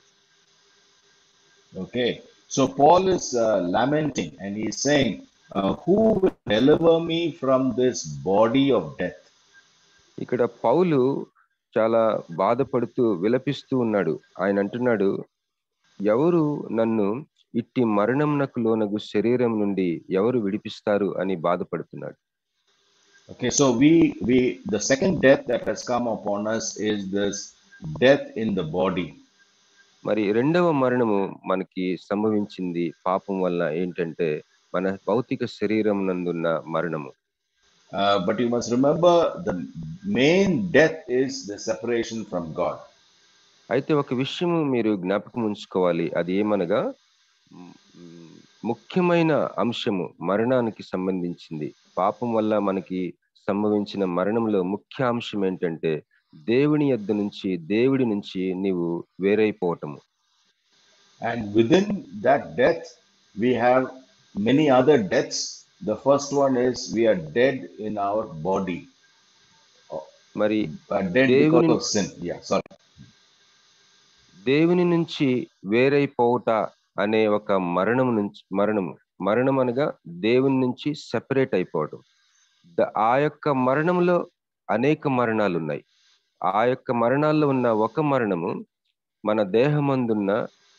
Okay, so Paul is lamenting and he is saying, who will deliver me from this body of death? ఇక్కడ పౌలు చాలా బాధపడుతూ విలపిస్తూ ఉన్నాడు. ఆయన అంటున్నాడు, ఎవరు నన్ను ఇట్టి మరణమునకు లోనగు శరీరం నుండి ఎవరు విడిపిస్తారు అని బాధపడుతున్నాడు. Okay, so the second death that has come upon us is this death in the body. మరి రెండవ మరణము మనకి సంభవించింది పాపం వల్ల ఏంటంటే మన భౌతిక శరీరం నందున్న మరణము. But you must remember the main death is the separation from God. అయితే ఒక విషయము మీరు జ్ఞాపకం ఉంచుకోవాలి. అది ఏమనగా ముఖ్యమైన అంశము మరణానికి సంబంధించింది. పాపం వల్ల మనకి సంభవించిన మరణంలో ముఖ్య అంశం ఏంటంటే దేవుడి నుంచి నీవు వేరైపోవటము. And within that death we have many other deaths. The first one is we are dead in our body. మరి Dead because of sin. Yeah, sorry. దేవుని నుంచి వేరైపోవట అనే ఒక మరణం అనగా దేవుని నుంచి సెపరేట్ అయిపోవటం. ఆ యొక్క మరణంలో అనేక మరణాలు ఉన్నాయి. ఆ యొక్క మరణాల్లో ఉన్న ఒక మరణము మన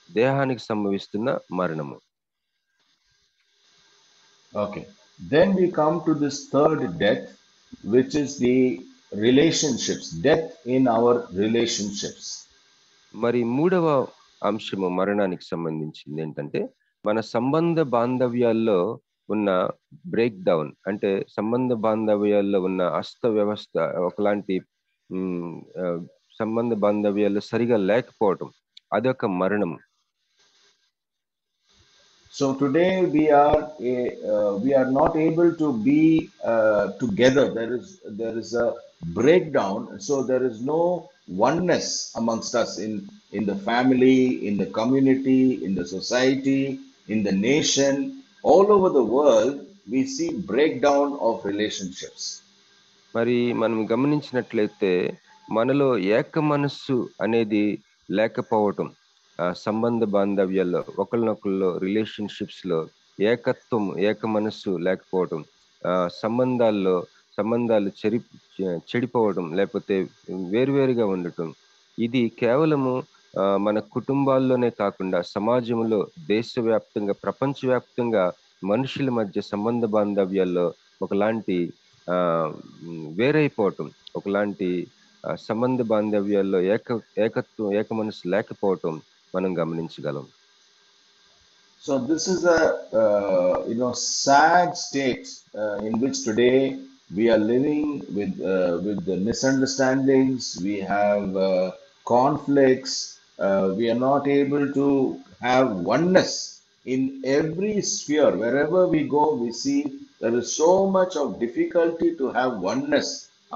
దేహానికి సంభవిస్తున్న మరణము. Okay, then we come to this third death, which is the relationships, death in our relationships. మరి మూడవ అంశము మరణానికి సంబంధించింది ఏంటంటే మన సంబంధ బాంధవ్యాల్లో ఉన్న బ్రేక్ డౌన్, అంటే సంబంధ బాంధవ్యాల్లో ఉన్న వ్యవస్థ ఒకలాంటి సంబంధ బాంధవ్యాలు సరిగా లేకపోవటం, అదొక మరణము. So today we are not able to be together. There is a breakdown. So there is no oneness amongst us in the family, in the community, in the society, in the nation. All over the world we see breakdown of relationships. మరి మనం గమనించినట్లయితే మనలో ఏక మనస్సు అనేది లేకపోవటం, సంబంధ బాంధవ్యాల్లో ఒకరినొకరిలో relationships లో ఏక మనస్సు లేకపోవటం, సంబంధాలు చెడిపోవడం, లేకపోతే వేరువేరుగా ఉండటం, ఇది కేవలము మన కుటుంబాల్లోనే కాకుండా సమాజంలో దేశవ్యాప్తంగా ప్రపంచవ్యాప్తంగా మనుషుల మధ్య సంబంధ బాంధవ్యాల్లో ఒకలాంటి వేరైపోవటం, ఒకలాంటి సంబంధ బాంధవ్యాల్లో ఏకత్వం, ఏక మనసు లేకపోవటం మనం గమనించగలం. So this is a sad state in which today we are living with the misunderstandings. We have conflicts. We are not able to have oneness in every sphere. Wherever we go, we see there is so much of difficulty to have oneness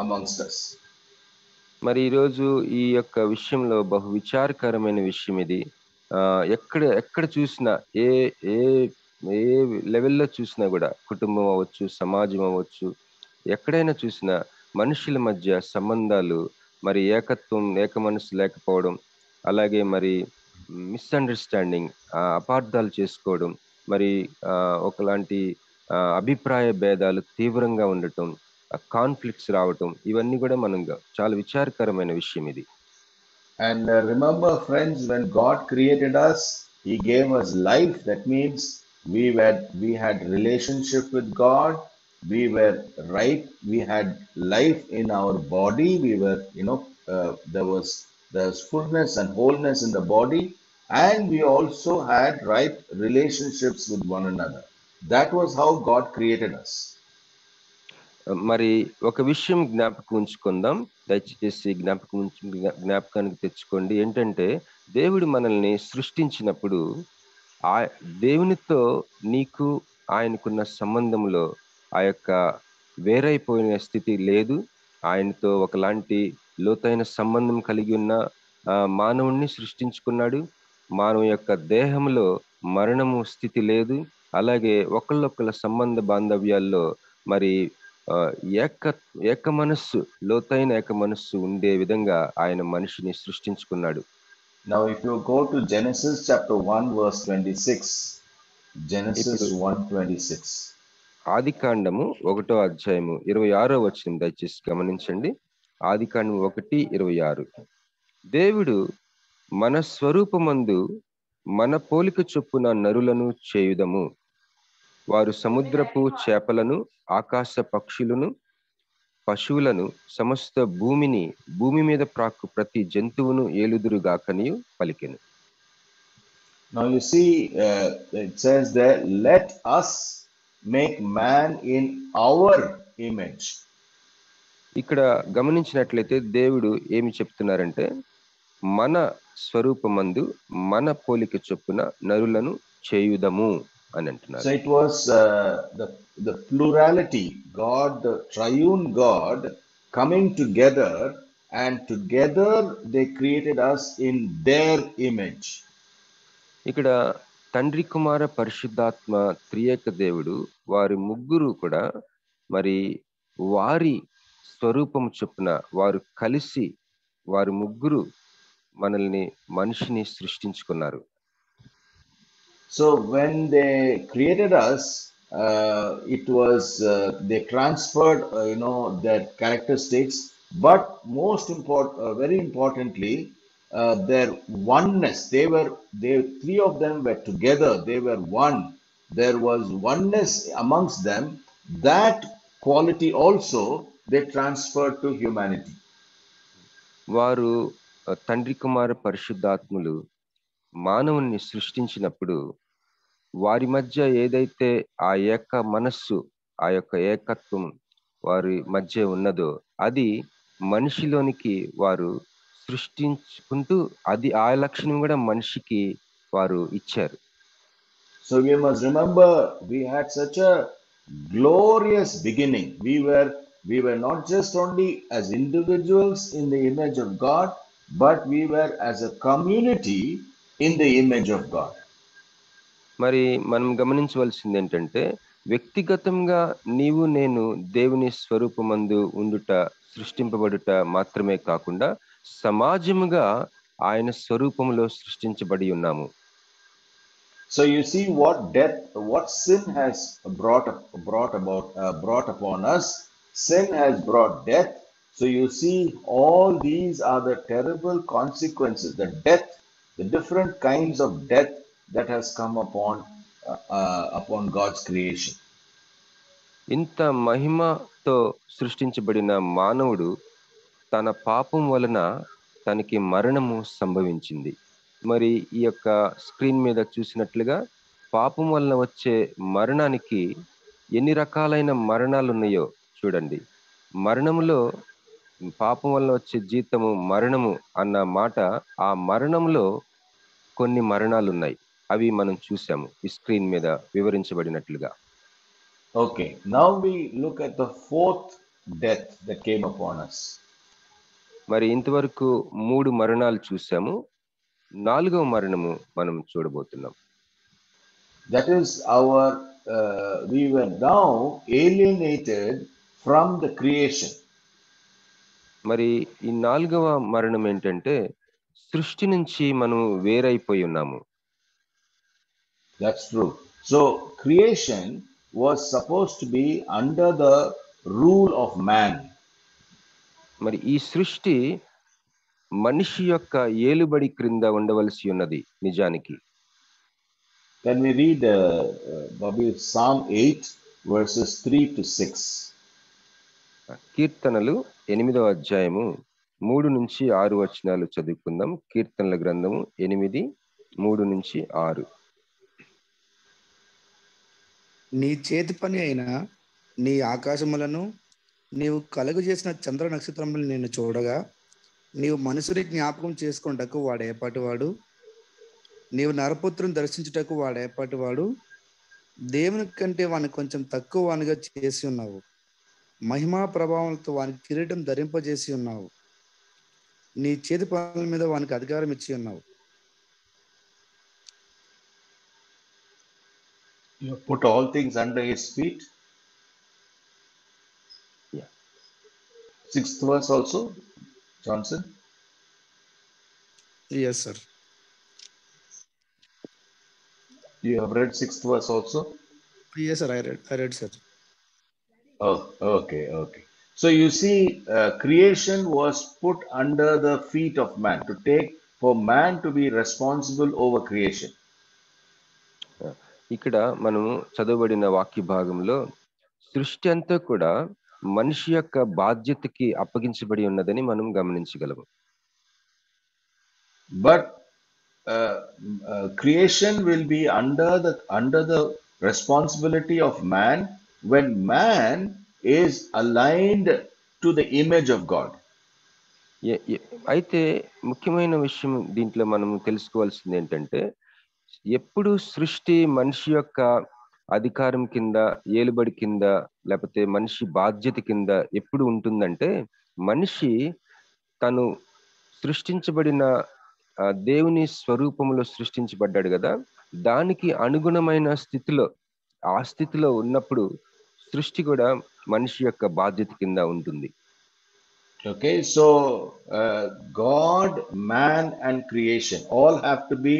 amongst us. మరి ఈరోజు ఈ యొక్క విషయంలో బహు విచారకరమైన విషయం ఇది. ఎక్కడ చూసినా ఏ ఏ ఏ లెవెల్లో చూసినా కూడా, కుటుంబం అవ్వచ్చు, సమాజం అవ్వచ్చు, ఎక్కడైనా చూసినా మనుషుల మధ్య సంబంధాలు మరి ఏకత్వం, ఏక మనసు లేకపోవడం, అలాగే మరి మిస్అండర్స్టాండింగ్, అపార్థాలు చేసుకోవడం, మరి ఒకలాంటి అభిప్రాయ భేదాలు తీవ్రంగా ఉండటం, కాన్ఫ్లిక్ట్స్ రావటం, ఇవన్నీ కూడా మనం చాలా విచారకరమైన విషయం ఇది. And remember, friends, when God created us, He gave us life. That means we had relationship with God. We were right. We had life in our body. We were, there was fullness and wholeness in the body, and we also had right relationships with one another. That was how God created us. మరి ఒక విషయం జ్ఞాపకం ఉంచుకుందాం, దయచేసి జ్ఞాపకానికి తెచ్చుకోండి. ఏంటంటే, దేవుడు మనల్ని సృష్టించినప్పుడు దేవునితో నీకు ఆయనకున్న సంబంధంలో ఆ యొక్క వేరైపోయిన స్థితి లేదు. ఆయనతో ఒకలాంటి లోతైన సంబంధం కలిగి ఉన్న మానవుణ్ణి సృష్టించుకున్నాడు. మానవ యొక్క దేహంలో మరణము స్థితి లేదు. అలాగే ఒకళ్ళొకళ్ళ సంబంధ బాంధవ్యాల్లో మరి ఏక మనస్సు, లోతైన ఏక మనస్సు ఉండే విధంగా ఆయన మనిషిని సృష్టించుకున్నాడు. Now if you go to Genesis chapter 1 verse 26, Genesis 1:26. ఆదికాండము 1వ అధ్యాయము 26వ వచనం దయచేసి గమనించండి. ఆదికాండము 1:26. దేవుడు మన స్వరూపమందు మన పోలిక చొప్పున నరులను చేయుదము, వారు సముద్రపు చేపలను, ఆకాశ పక్షులను, పశువులను, సమస్త భూమి మీద ప్రాకు ప్రతి జంతువును ఏలుదురుగాకనియు పలికెను. Now you see, it says there, let us make man in our image. ఇక్కడ గమనించినట్లయితే దేవుడు ఏమి చెప్తున్నారంటే, మన స్వరూపమందు మన పోలిక చొప్పున నరులను చేయుదము అని అంటున్నారు. So it was the plurality, God, the triune God, coming together, and together they created us in their image. ఇక్కడ తండ్రి, కుమార, పరిశుద్ధాత్మ త్రియేక దేవుడు వారి ముగ్గురు కూడా మరి వారి స్వరూపం చొప్పున వారు కలిసి వారి ముగ్గురు మనిషిని సృష్టించుకున్నారు. So when they created us, it was they transferred their characteristics, but very importantly, their oneness. Three of them were together. They were one. There was oneness amongst them. That quality also they transferred to humanity. వారు తండ్రి, కుమార, పరిశుద్ధాత్ములు మానవుని సృష్టించినప్పుడు వారి మధ్య ఏదైతే ఆ ఏక మనస్సు, ఆ యొక్క ఏకత్వం వారి మధ్య ఉన్నదో అది మనిషిలోనికి వారు సృష్టించుకుంటూ ఆ లక్షణం కూడా మనిషికి వారు ఇచ్చారు. So we must remember, we had such a glorious beginning. We were not just only as individuals in the image of God, but we were as a community in the image of God. మరి మనం గమనించవలసింది ఏంటంటే, వ్యక్తిగతంగా నీవు నేను దేవుని స్వరూపమందు ఉండుట, సృష్టింపబడుట మాత్రమే కాకుండా సమాజముగా ఆయన స్వరూపంలో సృష్టించబడి ఉన్నాము. So you see what sin has brought upon us. Sin has brought death, So you see, all these are the terrible consequences, the death, the different kinds of death that has come upon God's creation. ఇంత మహిమతో సృష్టించబడిన మానవుడు తన పాపం వలన తనకి మరణము సంభవించింది. మరి ఈ యొక్క స్క్రీన్ మీద చూసినట్లుగా పాపం వలన వచ్చే మరణానికి ఎన్ని రకాలైన మరణాలు ఉన్నాయో చూడండి. మరణములో పాపం వలన వచ్చే జీతము మరణము అన్న మాట, ఆ మరణంలో కొన్ని మరణాలు ఉన్నాయి. అవి మనం చూసాము ఈ స్క్రీన్ మీద వివరించబడినట్లుగా. Okay, now we look at the fourth death that came upon us. మరి ఇంతవరకు 3 మరణాలు చూసాము. 4వ మరణము మనం చూడబోతున్నాం. That is we were now alienated from the creation. మరి ఈ 4వ మరణం ఏంటంటే సృష్టి నుంచి మనం వేరైపోయి ఉన్నాము. That's true. So creation was supposed to be under the rule of man. మరి ఈ సృష్టి మనిషి యొక్క ఏలుబడి క్రింద ఉండవలసి ఉన్నది నిజానికి. Can we read Bobby, Psalm 8 verses 3 to 6? కీర్తనలు 8వ అధ్యాయము 3 నుంచి 6 వచనాలు చదువుకుందాం. కీర్తనల గ్రంథము 8, 3 నుంచి 6. నీ చేతి పని అయిన నీ ఆకాశములను నీవు కలుగు చేసిన చంద్ర నక్షత్రములను నేను చూడగా, నీవు మనుషుని జ్ఞాపకం చేసుకుంటకు వాడేపాటివాడు, నీవు నరపుత్రుని దర్శించుటకు వాడేపాటివాడు, దేవుని కంటే వాని కొంచెం తక్కువ వానిగా చేసి ఉన్నావు, మహిమా ప్రభావంతో వానికి కిరీటం ధరింపజేసి ఉన్నావు, నీ చేతి పనుల మీద వానికి అధికారం ఇచ్చి ఉన్నావు. You put all things under his feet. Yeah. 6th verse also, Johnson. Yes, sir. You have read 6th verse also? Yes, sir. I read, sir. Oh, okay. So you see, creation was put under the feet of man for man to be responsible over creation. ఇక్కడ మనము చదవబడిన వాక్య భాగంలో సృష్టి అంతా కూడా మనిషి యొక్క బాధ్యతకి అప్పగించబడి ఉన్నదని మనం గమనించగలము. But creation will be under the responsibility of man when man is aligned to the image of God. అయితే ముఖ్యమైన విషయం దీంట్లో మనం తెలుసుకోవాల్సింది ఏంటంటే, ఎప్పుడు సృష్టి మనిషి యొక్క అధికారం కింద, ఏలుబడి కింద, లేకపోతే మనిషి బాధ్యత కింద ఎప్పుడు ఉంటుందంటే, మనిషి తను సృష్టించబడిన దేవుని స్వరూపంలో సృష్టించబడ్డాడు కదా, దానికి అనుగుణమైన స్థితిలో, ఆ స్థితిలో ఉన్నప్పుడు సృష్టి కూడా మనిషి యొక్క బాధ్యత కింద ఉంటుంది. Okay, so God, man and creation all have to be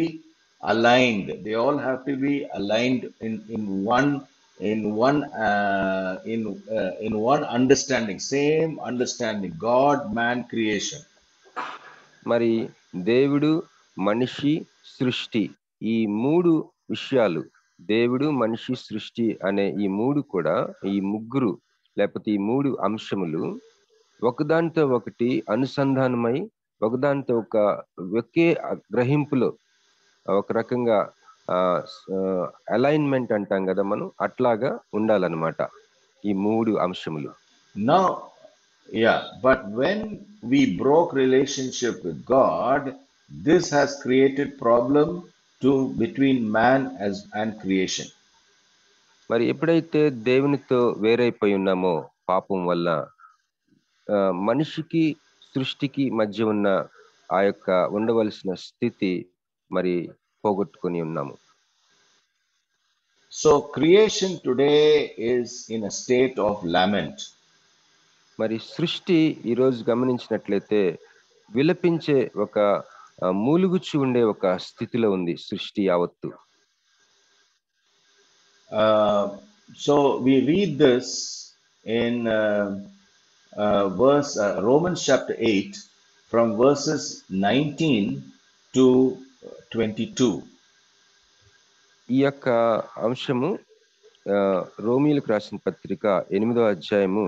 aligned. They all have to be aligned in one understanding, same understanding. God, man, creation. మరి దేవుడు, మనిషి, సృష్టి, ఈ 3 విషయాలు, దేవుడు, మనిషి, సృష్టి అనే ఈ 3 కూడా, ఈ ముగ్గురు లేకపోతే ఈ 3 అంశములు ఒకదానితో ఒకటి అనుసంధానమై, ఒకదానితో ఒకే గ్రహింపులో ఒక రకంగా అలైన్మెంట్ అంటాం కదా మనం, అట్లాగా ఉండాలన్నమాట ఈ 3 అంశములు. Now, yeah, but when we broke relationship with God, this has created problem between man and creation. మరి ఎప్పుడైతే దేవునితో వేరైపోయి ఉన్నామో పాపం వల్ల, మనిషికి సృష్టికి మధ్య ఉన్న ఆ యొక్క ఉండవలసిన స్థితి మరి పోగొట్టుకొని ఉన్నాము. So creation today is in a state of lament. మరి సృష్టి ఈరోజు గమనించినట్లయితే విలపించే ఒక మూలుగుచ్చి ఉండే ఒక స్థితిలో ఉంది సృష్టి యావత్తు. So we read this in Romans chapter 8 from verses 19 to 22. ఈ యొక్క అంశము రోమీలకు రాసిన పత్రిక 8వ అధ్యాయము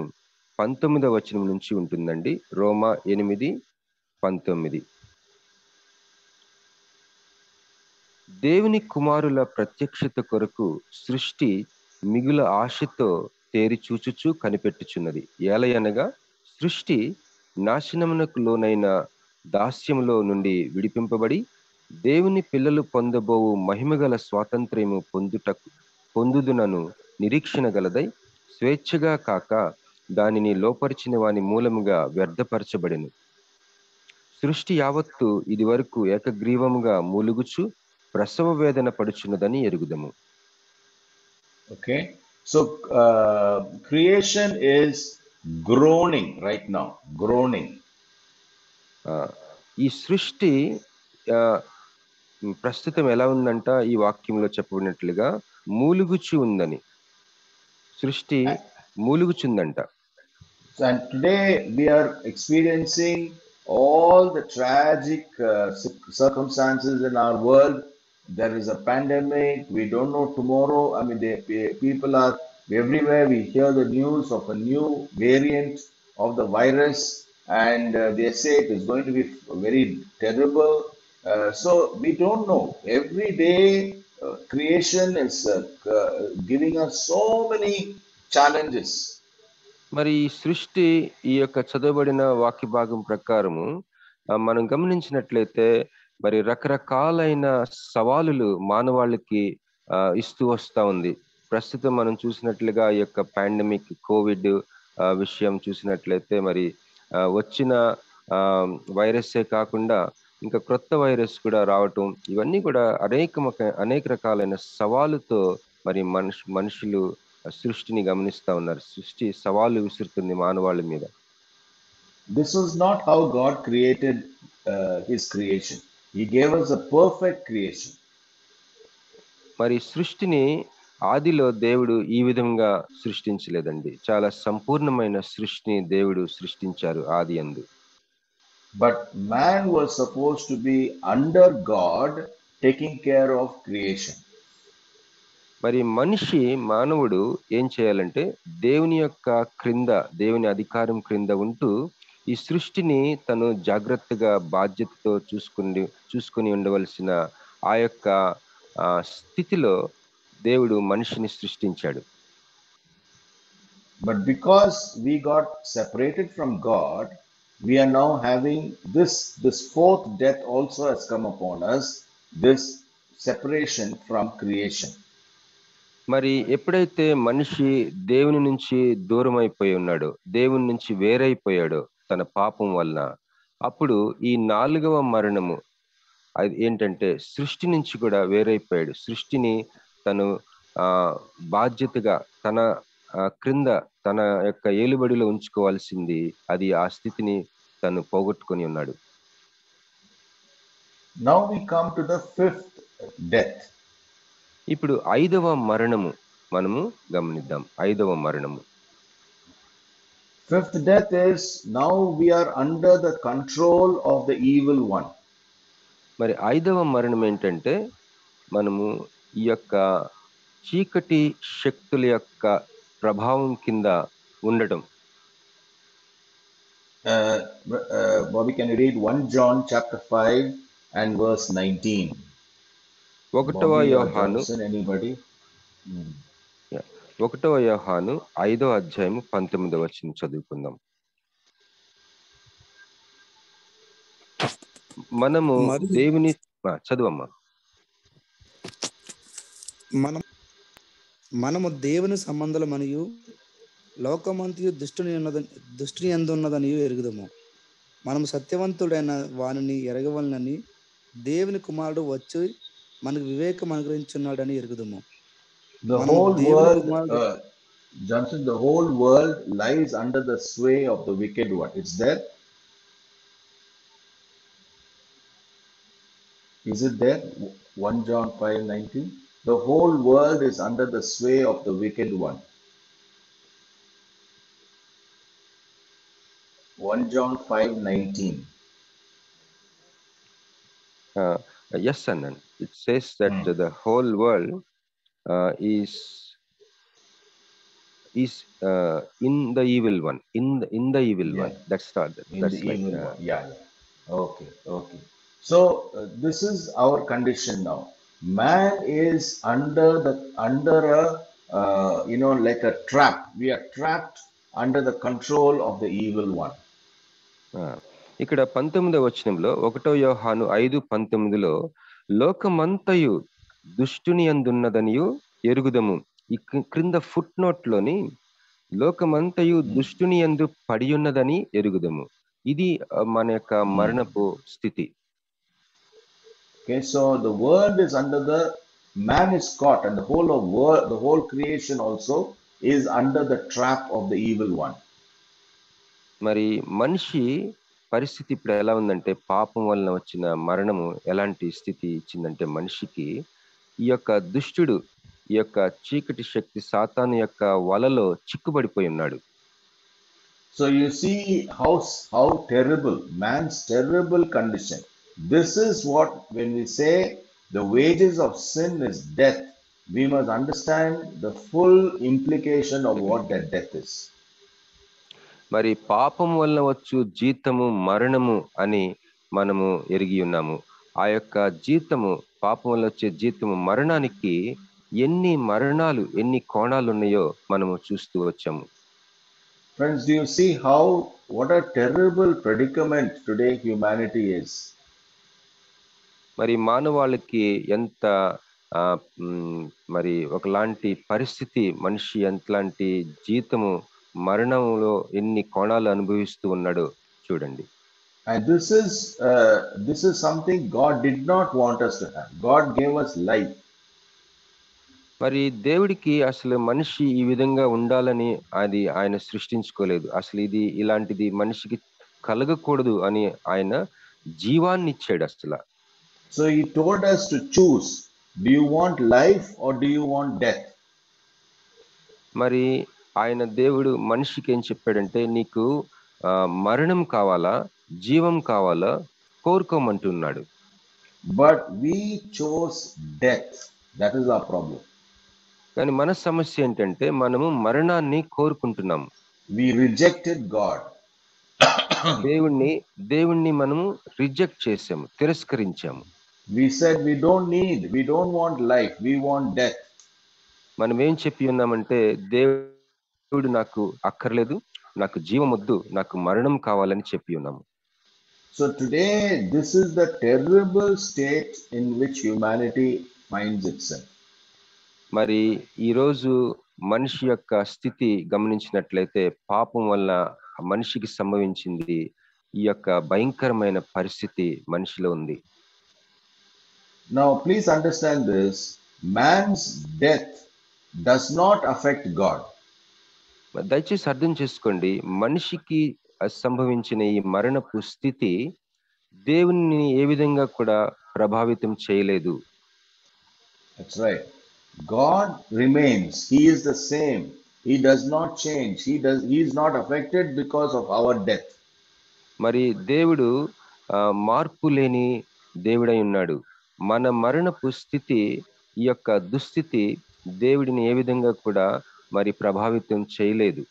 19వ వచనం నుంచి ఉంటుందండి. రోమా 8:19. దేవుని కుమారుల ప్రత్యక్షత కొరకు సృష్టి మిగుల ఆశతో తేరి చూచుచు కనిపెట్టుచున్నది. ఏలయనగా సృష్టి నాశనమునకు లోనైన దాస్యములో నుండి విడిపింపబడి దేవుని పిల్లలు పొందబోవు మహిమగల స్వాతంత్ర్యము పొందుదునను నిరీక్షణ గలదై స్వేచ్ఛగా కాక దానిని లోపరిచిన వాని మూలముగా వ్యర్థపరచబడెను. సృష్టి యావత్తు ఇది వరకు ఏకగ్రీవముగా మూలుగుచు ప్రసవ వేదన పడుచున్నదని ఎరుగుదము. Okay, so creation is groaning right now, groaning. ఈ సృష్టి ప్రస్తుతం ఎలా ఉందంట, ఈ వాక్యంలో చెప్పబడినట్లుగా మూలుగుచు ఉందని. సృష్టి మూలుగుచుందంట. And today we are experiencing all the tragic circumstances in our world. There is a pandemic. We don't know tomorrow. I mean, people are everywhere. We hear the news of a new variant of the virus, and they say it is going to be very terrible. So we don't know. Every day, creation is giving us so many challenges. మరి ఈ సృష్టి, ఈ యొక్క చదవబడిన వాక్య భాగం ప్రకారము మనం గమనించినట్లయితే మరి రకరకాలైన సవాలులు మానవాళికి ఇస్తూ వస్తూ ఉంది. ప్రస్తుతం మనం చూసినట్లుగా ఈ యొక్క పాండమిక్ కోవిడ్ విషయం చూసినట్లయితే మరి వచ్చిన వైరస్సే కాకుండా ఇంకా క్రొత్త వైరస్ కూడా రావటం, ఇవన్నీ కూడా అనేక రకాలైన సవాలుతో మరి మనుషులు సృష్టిని గమనిస్తా ఉన్నారు. సృష్టి సవాలు విసురుతుంది మానవాళి మీద. This was not how God created his creation. He gave us a perfect creation. మరి సృష్టిని ఆదిలో దేవుడు ఈ విధంగా సృష్టించలేదండి. చాలా సంపూర్ణమైన సృష్టిని దేవుడు సృష్టించారు ఆది యందు. But man was supposed to be under God, taking care of creation. మరి మానవుడు ఏం చేయాలంటే దేవుని యొక్క క్రింద, దేవుని అధికారం క్రింద ఉంటూ ఈ సృష్టిని తను జాగ్రత్తగా బాధ్యతతో చూసుకొని ఉండవలసిన ఆ యొక్క స్థితిలో దేవుడు మనిషిని సృష్టించాడు. But because we got separated from God, we are now having this fourth death also has come upon us, this separation from creation. మరి ఎప్పుడైతే మనిషి దేవుని నుంచి దూరం అయిపోయి ఉన్నాడో, దేవుని నుంచి వేరైపోయాడో తన పాపం వల్ల, అప్పుడు ఈ 4వ మరణము అది ఏంటంటే సృష్టి నుంచి కూడా వేరైపోయాడు. సృష్టిని తను బాధ్యతగా తన క్రింద తన యొక్క ఏలుబడిలో ఉంచుకోవాల్సింది, అది ఆ స్థితిని తను పోగొట్టుకొని ఉన్నాడు. Now we come to the 5th death. ఇప్పుడు 5వ మరణము మనము గమనిద్దాం. 5వ మరణము. 5th death is now we are under the control of the evil one. మరి 5వ మరణం ఏంటంటే మనము ఈ యొక్క చీకటి శక్తుల యొక్క ప్రభావం కింద ఉండటం. Bobby, can you read 1 John chapter 5 and verse 19? 1వ యోహాను 1వ యోహాను 5వ అధ్యాయము 19వ వచనం చదువుకుందాం. మనము దేవుని చదువమ్మా. మనము దేవుని సంబంధాలు మరియు లోకమంతయు దుష్టుని ఎందున్నదనియు ఎరుగుదము. మనము సత్యవంతుడైన వానిని ఎరగవలనని దేవుని కుమారుడు వచ్చి మనకు వివేకం అనుగ్రహించున్నాడని ఎరుగుదము. The whole world, Johnson, the whole world lies under the sway of the wicked one. It's there. Is it there? 1 John 5:19. The whole world is under the sway of the wicked one. 1 John 5:19. Yes, Anand. It says that the whole world is in the evil one. In the evil Yeah, one. That's in the evil one. Yeah. Okay. So this is our condition now. Man is under a like a trap. We are trapped under the control of the evil one. ఇక్కడ 19వ వచనంలో 1 యోహాను 5:19లో లోకమంతయు దుష్టుని యందున్నదనియు ఎరుగుదము. ఈ క్రింద foot note లోని లోకమంతయు దుష్టుని యందు పడి ఉన్నదని ఎరుగుదము. ఇది మన యొక్క మరణపు స్థితి. Okay, so the world is under the man is caught, and the whole creation also is under the trap of the evil one. మరి మనిషి పరిస్థితి ఇప్పుడు ఎలా ఉందంటే, పాపం వలన వచ్చిన మరణము ఎలాంటి స్థితి ఇచ్చిందంటే మనిషికి, ఈ యొక్క దుష్టుడు, ఈ యొక్క చీకటి శక్తి సాతాను యొక్క వలలో చిక్కుబడిపోయి ఉన్నాడు. So you see how terrible man's terrible condition. This is what, when we say the wages of sin is death, we must understand the full implication of what that death is. మరి పాపం వలన వచ్చు జీతము మరణము అని మనము ఎరిగి ఉన్నాము. ఆ యొక్క జీతము, పాపం వల్ల వచ్చే జీతము మరణానికి ఎన్ని మరణాలు, ఎన్ని కోణాలు ఉన్నాయో మనము చూస్తూ వచ్చాము. Friends, do you see what a terrible predicament today humanity is? మరి మానవాళికి ఎంత మరి ఒకలాంటి పరిస్థితి, మనిషి ఎంతలాంటి జీతము మరణంలో ఎన్ని కోణాలు అనుభవిస్తూ ఉన్నాడో చూడండి. And this is something God did not want us to have. God gave us life. మరి దేవుడికి అసలు మనిషి ఈ విధంగా ఉండాలని అది ఆయన సృష్టించుకోలేదు. అసలు ఇది ఇలాంటిది మనిషికి కలగకూడదు అని ఆయన జీవాన్ని ఇచ్చాడు అసలు. So he told us to choose. Do you want life or do you want death? మరి ఆయన దేవుడు మనిషికి ఏం చెప్పాడంటే, నీకు మరణం కావాలా, జీవం కావాలా, కోరుకోమంటున్నాడు. But we chose death. That is our problem. కానీ మన సమస్య ఏంటంటే మనము మరణాన్ని కోరుకుంటున్నాము. We rejected God. దేవుణ్ణి మనము రిజెక్ట్ చేసాము, తిరస్కరించాము. We said we don't want life, we want death. మనం ఏం చెప్పి ఉన్నామంటే, దేవుడు నాకు అక్కర్లేదు, నాకు జీవం వద్దు, నాకు మరణం కావాలని చెప్పి ఉన్నాము. So today this is the terrible state in which humanity finds itself. మరి ఈరోజు మనిషి యొక్క స్థితి గమనించినట్లయితే, పాపం వల్ల మనిషికి సంభవించింది ఈ యొక్క భయంకరమైన పరిస్థితి మనిషిలో ఉంది. Now please understand this, man's death does not affect God. దయచేసి అర్థం చేసుకోండి, మనిషికి సంభవించిన ఈ మరణపు స్థితి దేవుని ఏ విధంగా కూడా ప్రభావితం చేయలేదు. That's right. God remains. He is the same. He does not change. He is not affected because of our death. మరి దేవుడు మార్పు లేని దేవుడై ఉన్నాడు. మన మరణపు స్థితి, ఈ యొక్క దుస్థితి దేవుడిని ఏ విధంగా కూడా మరి ప్రభావితం చేయలేదు.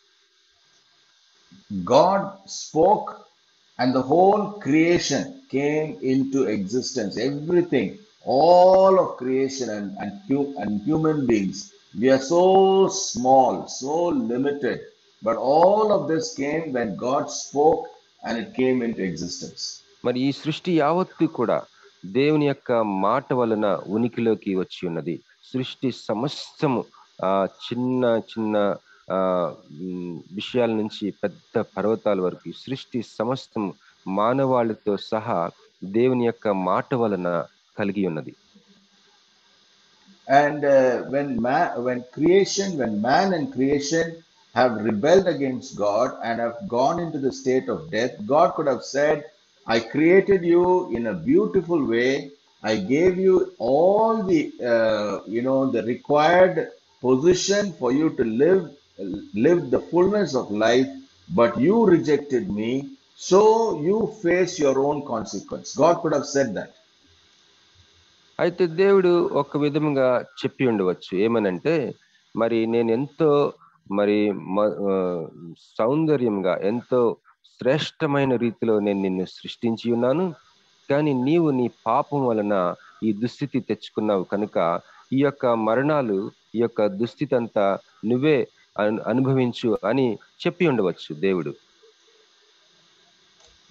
God spoke and the whole creation came into existence. Everything, all of creation and human beings, we are so small, so limited, but all of this came when God spoke and it came into existence. మరి ఈ సృష్టి యావత్తు కూడా దేవుని యొక్క మాట వలన ఉనికిలోకి వచ్చి ఉన్నది. సృష్టి సమస్తము చిన్న చిన్న విషయాల నుంచి పెద్ద పర్వతాల వరకు సృష్టి సమస్తం మానవాళితో సహా దేవుని యొక్క మాట వలన కలిగి ఉన్నది. And when man and creation have rebelled against God and have gone into the state of death, God could have said, I created you in a beautiful way. I gave you all the the required position for you to live the fullness of life, but you rejected me So you face your own consequence. God could have said that. అయితే దేవుడు ఒక విధముగా చెప్పి ఉండవచ్చు, ఏమనంటే మరి నేను ఎంతో మరి సౌందర్యంగా ఎంతో శ్రేష్టమైన రీతిలో నేను నిన్ను సృష్టించి ఉన్నాను, కానీ నీవు నీ పాపం వలన ఈ దుస్థితి తెచ్చుకున్నావు కనుక ఈ యొక్క మరణాలు, ఈ యొక్క దుస్థితి అంతా నువ్వే అనుభవించు అని చెప్పి ఉండవచ్చు దేవుడు.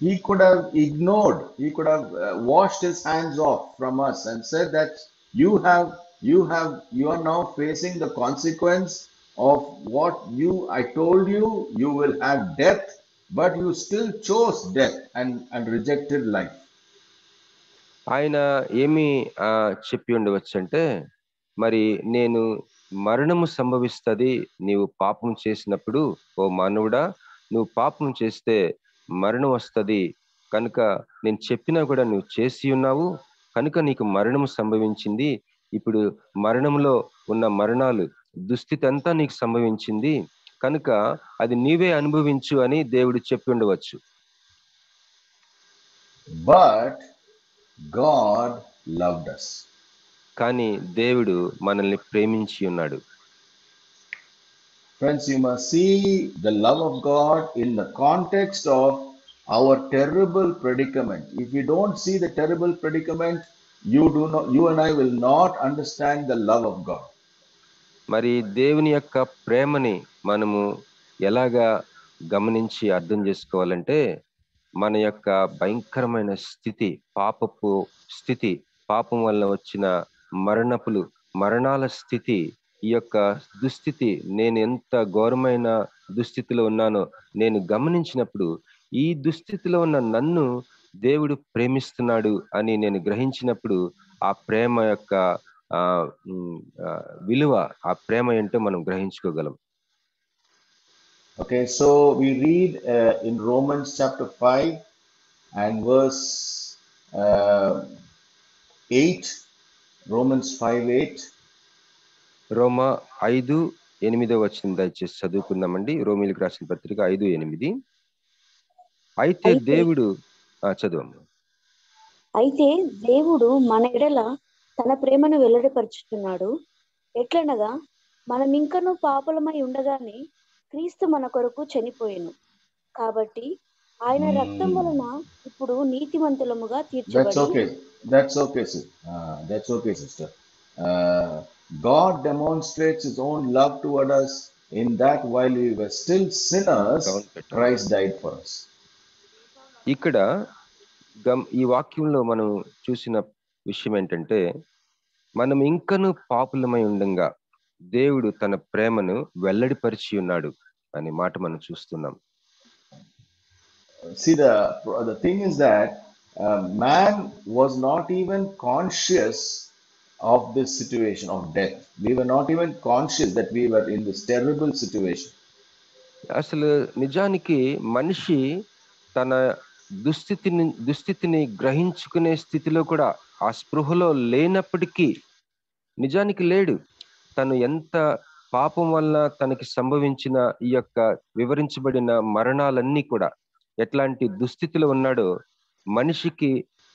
He could have ignored, he could have washed his hands off from us and said that you are now facing the consequence of what I told you, you will have death, but you still chose death and rejected life. ఆయన ఏమి చెప్పి ఉండవచ్చు అంటే, మరి నేను మరణము సంభవిస్తుంది నీవు పాపం చేసినప్పుడు, ఓ మానవుడా నువ్వు పాపం చేస్తే మరణం వస్తుంది కనుక నేను చెప్పినా కూడా నువ్వు చేసి ఉన్నావు కనుక నీకు మరణం సంభవించింది. ఇప్పుడు మరణంలో ఉన్న మరణాలు, దుస్థితి అంతా నీకు సంభవించింది కనుక అది నీవే అనుభవించు అని దేవుడు చెప్పి ఉండవచ్చు. But God loved us. కానీ దేవుడు మనల్ని ప్రేమించి ఉన్నాడు. Friends, you must see the love of God in the context of our terrible predicament. If you don't see the terrible predicament, you and I will not understand the love of God. మరి దేవుని యొక్క ప్రేమని మనము ఎలాగా గమనించి అర్థం చేసుకోవాలంటే, మన యొక్క భయంకరమైన స్థితి, పాపపు స్థితి, పాపం వల్ల వచ్చిన మరణాల స్థితి, ఈ యొక్క దుస్థితి, నేను ఎంత ఘోరమైన దుస్థితిలో ఉన్నానో నేను గమనించినప్పుడు, ఈ దుస్థితిలో ఉన్న నన్ను దేవుడు ప్రేమిస్తున్నాడు అని నేను గ్రహించినప్పుడు ఆ ప్రేమ యొక్క విలువ, ఆ ప్రేమ ఏంటో మనం గ్రహించుకోగలం. Okay, so we read in Romans chapter 5 and verse 8, Romans 5:8. రోమా 5:8 వచనం దయచేసి చదువుకుందామండి. రోమీలకు రాసిన పత్రిక 5:8. అయితే దేవుడు చదువు. అయితే దేవుడు మన ఎడల తన ప్రేమను వెల్లడిపరుచుతున్నాడు. ఎట్లనగా మనం ఇంకనూ పాపులమై ఉండగానే క్రీస్తు మన కొరకు చనిపోయెను. కాబట్టి ఆయన రక్తం వలన ఇప్పుడు నీతిమంతులముగా తీర్చబడి. That's okay, sister. God demonstrates his own love toward us in that while we were still sinners, Christ died for us. ఇక్కడ ఈ వాక్యంలో మనం చూసిన విషయం ఏంటంటే, మనం ఇంకను పాపులమై ఉండంగా దేవుడు తన ప్రేమను వెల్లడిపరిచి ఉన్నాడు అనే మాట మనం చూస్తున్నాం. See, the thing is that man was not even conscious of this situation of death. We were not even conscious that we were in this terrible situation. అసలు నిజానికి మనిషి తన దుస్థితిని గ్రహించుకునే స్థితిలో కూడా, ఆ స్పృహలో లేనప్పటికీ, నిజానికి లేడు. తను ఎంత పాపం వల్ల తనకి సంభవించిన ఈ యొక్క వివరించబడిన మరణాలన్నీ కూడా ఎట్లాంటి దుస్థితిలో ఉన్నాడో, మనిషికి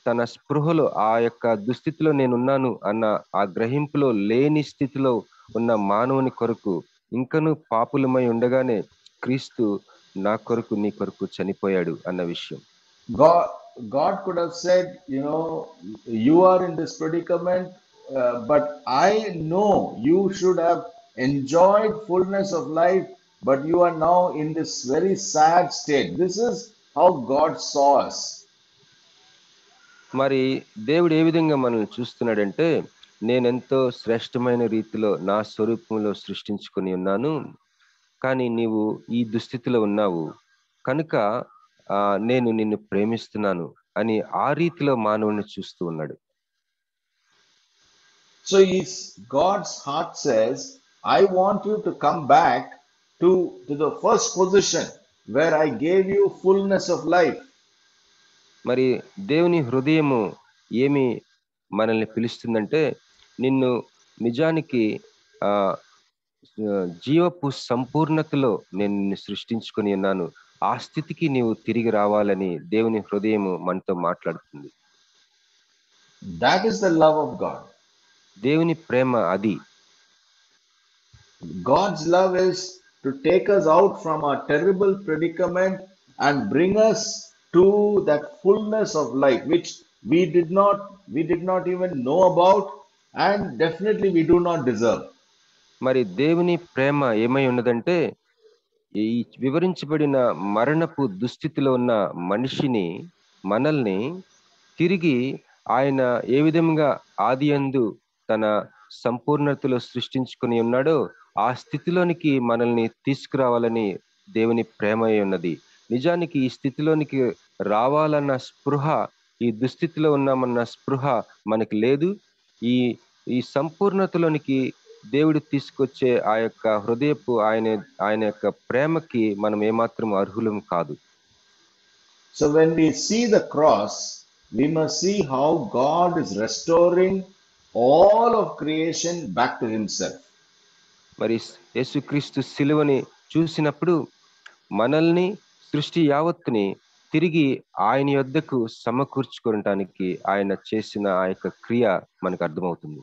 తన స్పృహలో ఆ యొక్క దుస్థితిలో నేనున్నాను అన్న ఆ గ్రహింపులో లేని స్థితిలో ఉన్న మానవుని కొరకు ఇంకను పాపులమై ఉండగానే క్రీస్తు నా కొరకు నీ కొరకు చనిపోయాడు అన్న విషయం. God could have said, you are in this predicament, but I know you should have enjoyed fullness of life, but you are now in this very sad state. This is how God saw us. మరి దేవుడు ఏ విధంగా మనల్ని చూస్తున్నాడంటే, నేనెంతో శ్రేష్టమైన రీతిలో నా స్వరూపంలో సృష్టించుకొని ఉన్నాను, కానీ నీవు ఈ దుస్థితిలో ఉన్నావు కనుక నేను నిన్ను ప్రేమిస్తున్నాను అని ఆ రీతిలో మానవుని చూస్తూ ఉన్నాడు. So God's heart says, I want you to come back to the first position where I gave you fullness of life. మరి దేవుని హృదయము ఏమి మనల్ని పిలుస్తుందంటే, నిన్ను నిజానికి జీవపు సంపూర్ణతలో నేను నిన్ను సృష్టించుకొని ఉన్నాను, ఆ స్థితికి నీవు తిరిగి రావాలని దేవుని హృదయం మనతో మాట్లాడుతుంది. That is the love of God. దేవుని ప్రేమ అది. God's love is to take us out from our terrible predicament and bring us to that fullness of life which we did not even know about, and definitely we do not deserve. మరి దేవుని ప్రేమ ఏమై ఉన్నదంటే, ఈ వివరించబడిన మరణపు దుస్థితిలో ఉన్న మనిషిని, మనల్ని తిరిగి ఆయన ఏ విధంగా ఆదియందు తన సంపూర్ణతలో సృష్టించుకుని ఉన్నాడో ఆ స్థితిలోనికి మనల్ని తీసుకురావాలని దేవుని ప్రేమ ఉన్నది. నిజానికి ఈ స్థితిలోనికి రావాలన్న స్పృహ, ఈ దుస్థితిలో ఉన్నామన్న స్పృహ మనకి లేదు. ఈ సంపూర్ణతలోనికి దేవుడు తీసుకొచ్చే ఆ యొక్క హృదయపు ఆయన యొక్క ప్రేమకి మనం ఏమాత్రం అర్హులం కాదు. So when we see the cross, we must see how God is restoring all of creation back to himself. మరి యేసుక్రీస్తు శిలువని చూసినప్పుడు మనల్ని, సృష్టి యావత్తుని తిరిగి ఆయన యొద్దకు సమకూర్చుకోవడానికి ఆయన చేసిన ఆ యొక్క క్రియ మనకు అర్థమవుతుంది.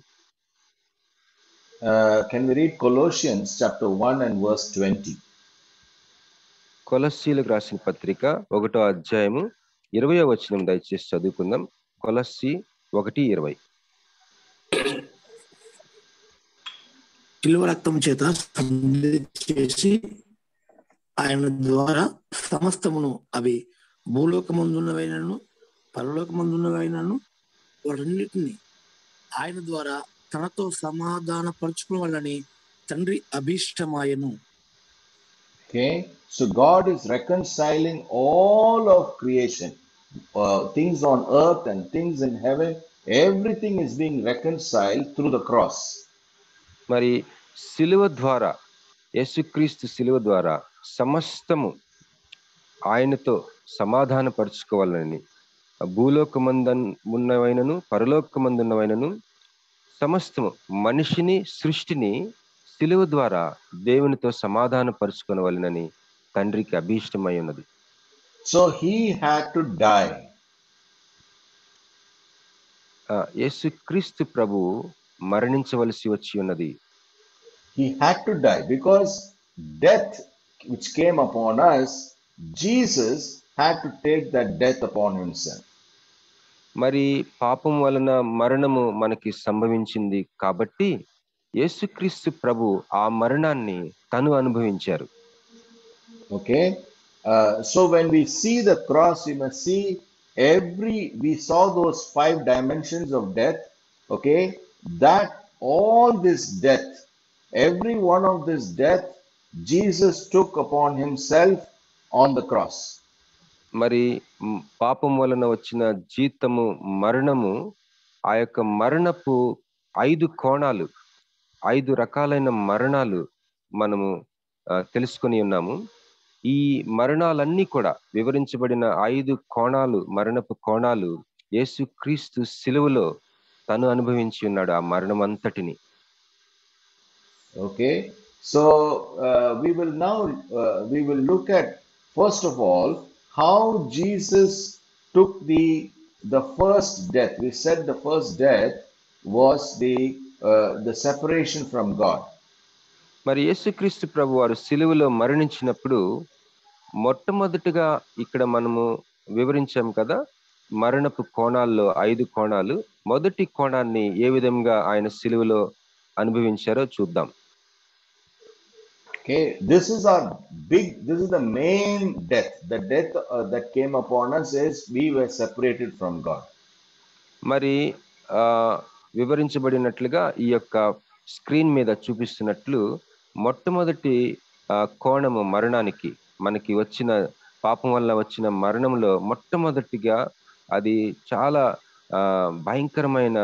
Can we read Colossians chapter 1 and verse 20? కొలస్సీలకు రాసిన పత్రిక 1వ అధ్యాయము 20వ వచనం దయచేసి చదువుకుందాం. కొలస్సీ 1:20. శిలువ రక్తం చేత చేసి ఆయన ద్వారా సమస్తమును, అవి భూలోకమందున్నవైనను పరలోకమందున్నవైనను వాటన్నిటిని ఆయన ద్వారా తనతో సమాధాన పరుచుకోవాలని తండ్రి అభీష్టమాయను. Okay, so God is reconciling all of creation, things on earth and things in heaven. Everything is being reconciled through the cross. మరి శిలువ ద్వారా, యేసుక్రీస్తు శిలువ ద్వారా సమస్తము ఆయనతో సమాధాన పరుచుకోవాలని, భూలోకమందున్నవైనను పరలోకమందున్నవైనను సమస్తము, మనిషిని, సృష్టిని శిలువ ద్వారా దేవునితో సమాధాన పరుచుకోవాలని తండ్రికి అభీష్టమై ఉన్నది. So he had to die. యేసుక్రీస్తు ప్రభు మరణించవలసి వచ్చి ఉన్నది. He had to die because death which came upon us, Jesus had to take that death upon himself. మరి పాపం వలన మరణము మనకి సంభవించింది కాబట్టి యేసుక్రీస్తు ప్రభు ఆ మరణాన్ని తను అనుభవించారు. Okay, so when we see the cross, we must see we saw those 5 dimensions of death. Okay, that all this death, every one of this death, Jesus took upon himself on the cross. మరి పాపం వలన వచ్చిన జీతము మరణము, ఆ యొక్క మరణపు 5 కోణాలు, 5 రకాలైన మరణాలు మనము తెలుసుకొని ఉన్నాము. ఈ మరణాలన్నీ కూడా వివరించబడిన 5 కోణాలు, మరణపు కోణాలు యేసుక్రీస్తు శిలువలో తను అనుభవించి ఉన్నాడు ఆ మరణం అంతటిని. Okay, so we will look at first of all how Jesus took the first death. We said the first death was the separation from God. మరి యేసుక్రీస్తు ప్రభు వారు శిలువలో మరణించినప్పుడు మొట్టమొదటిగా ఇక్కడ మనము వివరించాం కదా, మరణపు కోణాల్లో 5 కోణాలు. మొదటి కోణాన్ని ఏ విధంగా ఆయన శిలువలో అనుభవించారో చూద్దాం. Okay, this is the main death. The death that came upon us is we were separated from God. మరి వివరించబడినట్లుగా ఈ యొక్క స్క్రీన్ మీద చూపిస్తున్నట్లు మొట్టమొదటి కోణము మరణానికి, మనకి వచ్చిన పాపం వల్ల వచ్చిన మరణంలో మొట్టమొదటిగా అది చాలా భయంకరమైన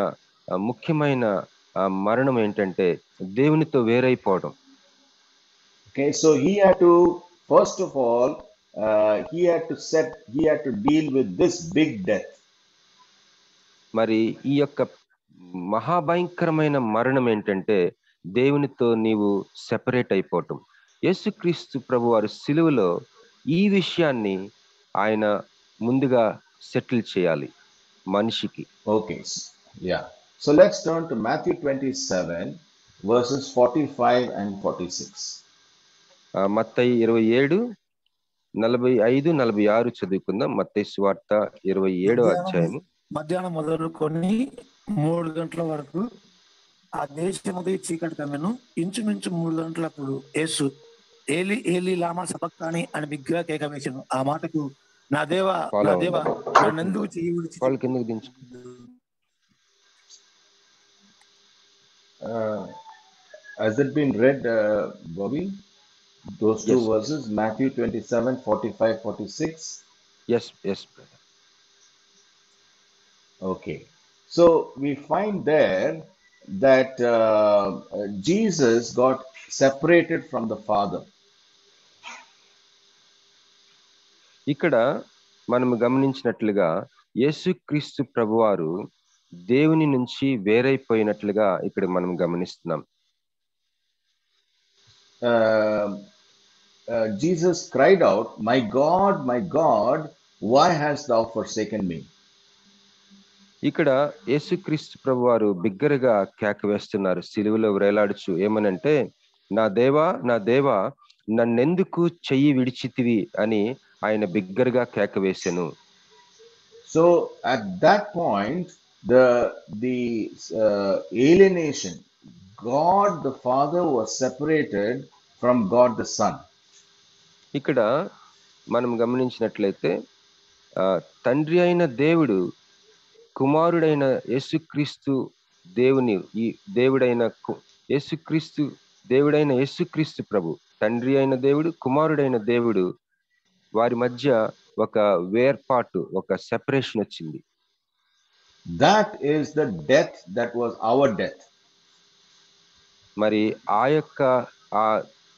ముఖ్యమైన మరణం ఏంటంటే దేవునితో వేరైపోవడం. Okay, so he had to, first of all, he had to deal with this big death. మరి ఈ యొక్క మహాభయంకరమైన మరణం ఏంటంటే దేవునితో నీవు సెపరేట్ అయిపోవటం. యేసుక్రీస్తు ప్రభు వారు శిలువలో ఈ విషయాన్ని ఆయన ముందుగా సెటిల్ చేయాలి మనిషికి. Okay. Yeah. So let's turn to Matthew 27, verses 45 and 46. మత్తయి 27:45-46 చదువుకుందాం. మత్తయి సువార్త 27వ అధ్యాయము. మధ్యాహ్నం మొదలుకొని 3 గంటల వరకు ఆ దేశముది చీకటి కమ్మెను. ఇంచుమించు 3 గంటలప్పుడు యేసు ఏలి ఏలి లామా సబక్తాని అని బిగ్గా కేక వేసెను. ఆ మాటకు నా దేవా నా దేవా నన్నెందుకు చెయ్యి విడిచి. కిందకి దించు. Has it been read, Bobby? Those two verses, Matthew 27, 45, 46? Yes, brother. Okay. So we find there that Jesus got separated from the Father. ఇక్కడ మనం గమనించినట్లుగా యేసుక్రీస్తు ప్రభువారు దేవుని నుంచి వేరైపోయినట్లుగా ఇక్కడ మనం గమనిస్తున్నాం. Jesus cried out, my God, why hast thou forsaken me? ఇక్కడ యేసుక్రీస్తు ప్రభువారు బిగ్గరగా కేక వేస్తున్నారు సిలువలో వేలాడుచు. ఏమనంటే, నా దేవా నా దేవా నన్నెందుకు చెయ్యి విడిచితివి అని ఆయన బిగ్గరగా కేక వేసెను. So at that point the alienation, God the Father was separated from God the Son. ఇక్కడ మనం గమనించినట్లయితే తండ్రి అయిన దేవుడు కుమారుడైన యేసుక్రీస్తు దేవుడైన యేసుక్రీస్తు ప్రభు, తండ్రి అయిన దేవుడు కుమారుడైన దేవుడు వారి మధ్య ఒక వేర్పాటు, ఒక సెపరేషన్ వచ్చింది. That is the death that was our death. మరి ఆ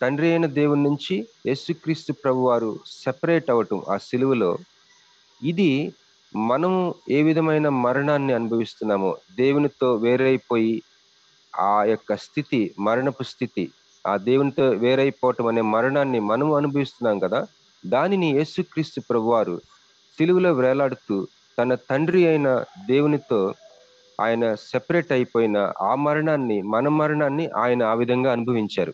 తండ్రి అయిన దేవుని నుంచి యేసుక్రీస్తు ప్రభు వారు సెపరేట్ అవటం ఆ సిలువలో, ఇది మనము ఏ విధమైన మరణాన్ని అనుభవిస్తున్నామో, దేవునితో వేరైపోయి ఆ యొక్క స్థితి, మరణపు స్థితి, ఆ దేవునితో వేరైపోవటం అనే మరణాన్ని మనము అనుభవిస్తున్నాం కదా, దానిని యేసుక్రీస్తు ప్రభువారు సిలువలో వేలాడుతూ తన తండ్రి అయిన దేవునితో ఆయన సెపరేట్ అయిపోయిన ఆ మరణాన్ని, మన మరణాన్ని ఆయన ఆ విధంగా అనుభవించారు.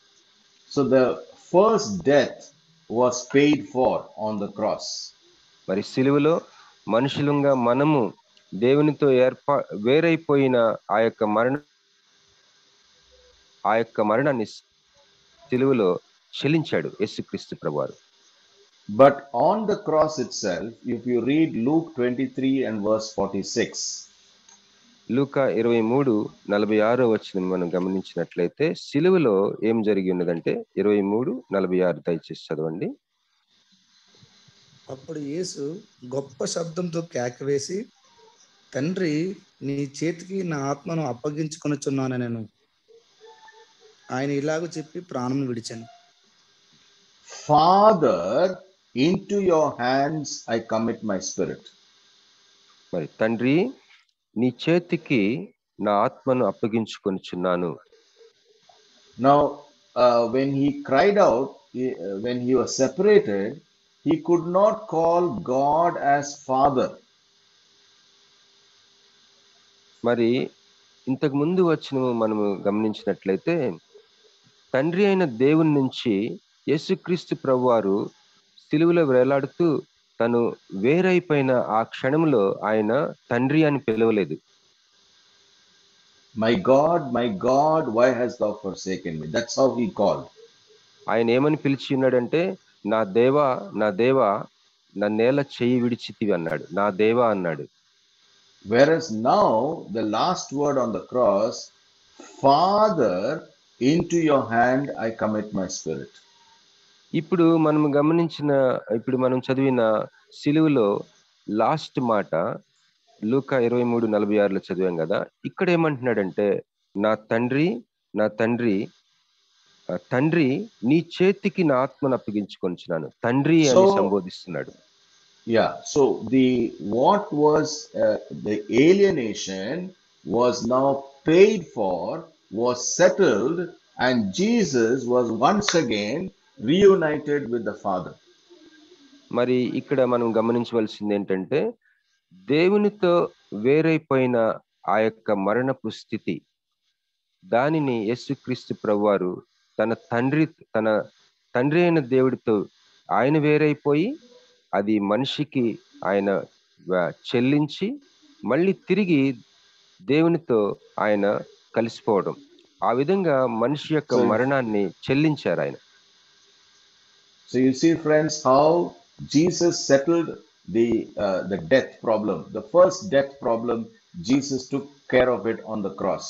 So the first death was paid for on the cross. మరి సిలువలో మనుషులంగా మనము దేవునితో వేరైపోయిన ఆ యొక్క మరణాన్ని సిలువలో చెల్లించాడు యేసుక్రీస్తు ప్రభువారు. But on the cross itself, if you read Luke 23 and verse 46, లూకా 23:46 మనం గమనించినట్లయితే సిలువలో ఏం జరిగి ఉన్నదంటే 23:46 దయచేసి చదవండి. అప్పుడు యేసు గొప్ప శబ్దంతో కేకవేసి, తండ్రి నీ చేతికి నా ఆత్మను అప్పగించుకొనుచున్నాను నేను. ఆయన ఇలాగ చెప్పి ప్రాణం విడిచాను. Father, into your hands I commit my spirit. మరి తండ్రి నీ చేతికి నా ఆత్మను అప్పగించుకొనుచున్నాను. Now when he cried out, when he was separated, he could not call God as Father. మరి ఇంతకు ముందు మనము గమనించినట్లయితే తండ్రి అయిన దేవుని నుంచి యేసుక్రీస్తు ప్రభువారు సిలువలో వేలాడుతూ తను వేరైపోయిన ఆ క్షణంలో ఆయన తండ్రి అని పిలవలేదు. My God, why hast thou forsaken me? That's how he called. ఆయన ఏమని పిలిచి ఉన్నాడంటే, నా దేవా నా దేవా నన్నేల చెయ్యి విడిచితివి అన్నాడు. నా దేవా అన్నాడు. Whereas now the last word on the cross, Father, into your hand I commit my spirit. ఇప్పుడు మనం చదివిన సిలువలో లాస్ట్ మాట లూకా 23:46 చదివాం కదా. ఇక్కడ ఏమంటున్నాడంటే, నా తండ్రి నీ చేతికి నా ఆత్మను అప్పగించుకొనుచున్నాను. తండ్రి అని సంబోధిస్తున్నాడు. Yeah, so what was the alienation was now paid for, was settled, and Jesus was once again reunited with the Father. మరి ఇక్కడ మనం గమనించవలసింది ఏంటంటే, దేవునితో వేరైపోయిన ఆ యొక్క మరణపు స్థితి, దానిని యేసుక్రీస్తు ప్రభువారు తన తండ్రి అయిన దేవుడితో ఆయన వేరైపోయి, అది మనిషికి ఆయన చెల్లించి మళ్ళీ తిరిగి దేవునితో ఆయన కలిసిపోవడం, ఆ విధంగా మనిషి యొక్క మరణాన్ని చెల్లించారు ఆయన. So you see, friends, how Jesus settled the death problem. The first death problem, Jesus took care of it on the cross.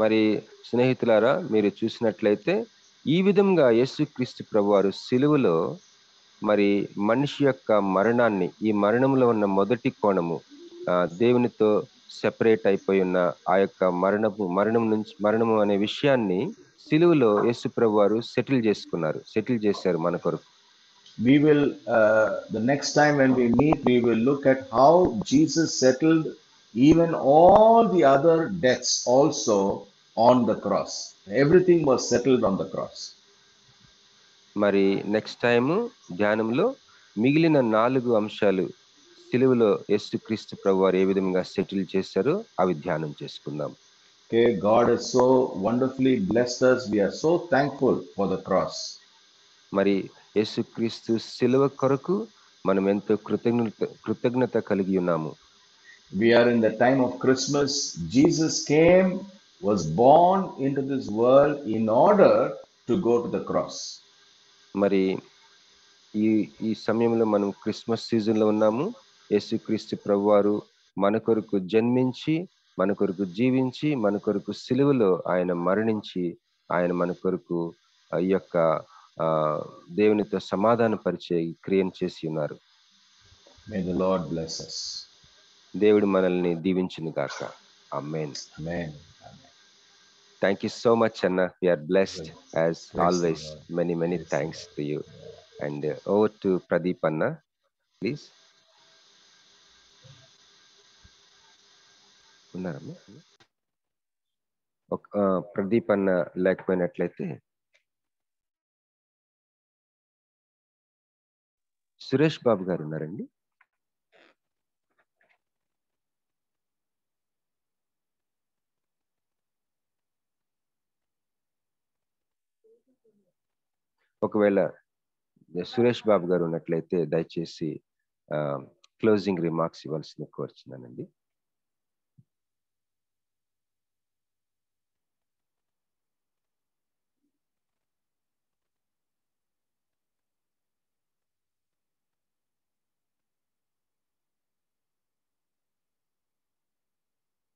మరి స్నేహితులారా, మీరు చూసినట్లయితే ఈ విధంగా యేసుక్రీస్తు ప్రభువారు సిలువలో మరి మనిషి యొక్క మరణాన్ని, ఈ మరణంలో ఉన్న మొదటి కోణము, దేవునితో సెపరేట్ అయిపోయి ఉన్న ఆ యొక్క మరణము అనే విషయాన్ని సిలువలో యేసు ప్రభువారు సెటిల్ చేశారు మన కొరకు. We will the next time when we meet, we will look at how Jesus settled even all the other deaths also on the cross. Everything was settled on the cross. మరి next time ధ్యానంలో మిగిలిన 4 అంశాలు సిలువలో యేసుక్రీస్తు ప్రభువారు ఏ విధంగా settle చేశారో అవి ధ్యానం చేసుకుందాం. Okay, God has so wonderfully blessed us. We are so thankful for the cross. మరి యేసుక్రీస్తు సిలువ కొరకు మనం ఎంతో కృతజ్ఞత కలిగి ఉన్నాము. We are in the time of Christmas. Jesus came, was born into this world in order to go to the cross. మరి ఈ సమయంలో మనం క్రిస్మస్ సీజన్ లో ఉన్నాము. యేసుక్రీస్తు ప్రభువారు మన కొరకు జన్మించి, మన కొరకు జీవించి, మన కొరకు సిలువలో ఆయన మరణించి, ఆయన మన కొరకు ఈ యొక్క దేవునితో సమాధాన పరిచే క్రియను చేసి ఉన్నారు. May the Lord bless us. దేవుడు మనల్ని దీవించును గాక. ఆమేన్. Amen. Thank you so much, Anna. We are blessed as always. Many thanks to you. And over to Pradeep Anna, please. ఉన్నారమ్మా? ప్రదీప్ అన్న లేకపోయినట్లయితే సురేష్ బాబు గారు ఉన్నారండి. ఒకవేళ సురేష్ బాబు గారు ఉన్నట్లయితే దయచేసి క్లోజింగ్ రిమార్క్స్ ఇవ్వాల్సిన కోరుచున్నానండి.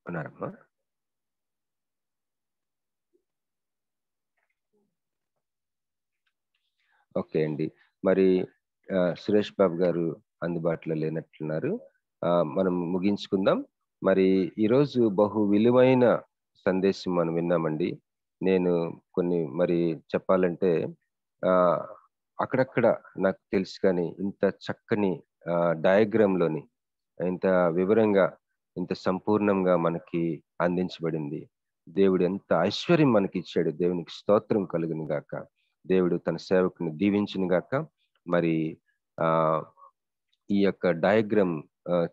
ఉన్నారమ్మా? ఓకే అండి. మరి సురేష్ బాబు గారు అందుబాటులో లేనట్లున్నారు. మనం ముగించుకుందాం. మరి ఈరోజు బహు విలువైన సందేశం మనం విన్నామండి. నేను కొన్ని మరి చెప్పాలంటే అక్కడక్కడ నాకు తెలుసు, కానీ ఇంత చక్కని డయాగ్రామ్లోని ఇంత వివరంగా, ఇంత సంపూర్ణంగా మనకి అందించబడింది. దేవుడు ఎంత ఐశ్వర్యం మనకి ఇచ్చాడు. దేవునికి స్తోత్రం కలుగును గాక. దేవుడు తన సేవకుని దీవించును గాక. మరి ఈ యొక్క డయాగ్రామ్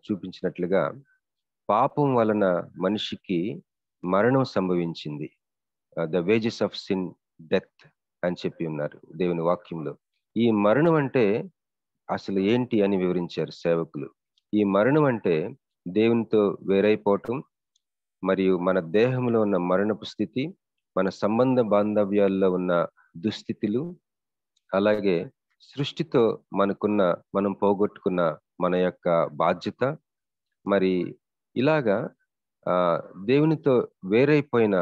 చూపించినట్లుగా పాపం వలన మనిషికి మరణం సంభవించింది. The wages of sin death అని చెప్పి ఉన్నారు దేవుని వాక్యంలో. ఈ మరణం అంటే అసలు ఏంటి అని వివరించారు సేవకులు. ఈ మరణం అంటే దేవునితో వేరైపోవటం, మరియు మన దేహంలో ఉన్న మరణపు స్థితి, మన సంబంధ బాంధవ్యాల్లో ఉన్న దుస్థితులు, అలాగే సృష్టితో మనం పోగొట్టుకున్న మన యొక్క బాధ్యత, మరి ఇలాగా దేవునితో వేరైపోయిన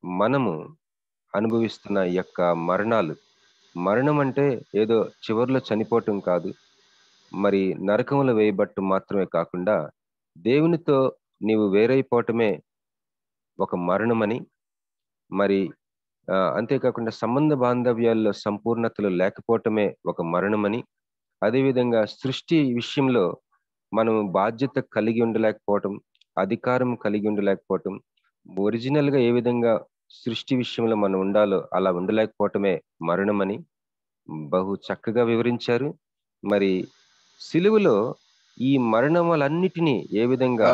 మనము అనుభవిస్తున్న ఈ యొక్క మరణాలు. మరణం అంటే ఏదో చివరిలో చనిపోవటం కాదు, మరి నరకంలో వేయబట్టం మాత్రమే కాకుండా దేవునితో నీవు వేరైపోవటమే ఒక మరణమని, మరి అంతేకాకుండా సంబంధ బాంధవ్యాల్లో సంపూర్ణతలు లేకపోవటమే ఒక మరణమని, అదేవిధంగా సృష్టి విషయంలో మనం బాధ్యత కలిగి ఉండలేకపోవటం, అధికారం కలిగి ఉండలేకపోవటం, ఒరిజినల్ గా ఏ విధంగా సృష్టి విషయంలో మనం ఉండాలో అలా ఉండలేకపోవటమే మరణమని బహు చక్కగా వివరించారు. మరి సిలువలో ఈ మరణములన్నిటినీ ఏ విధంగా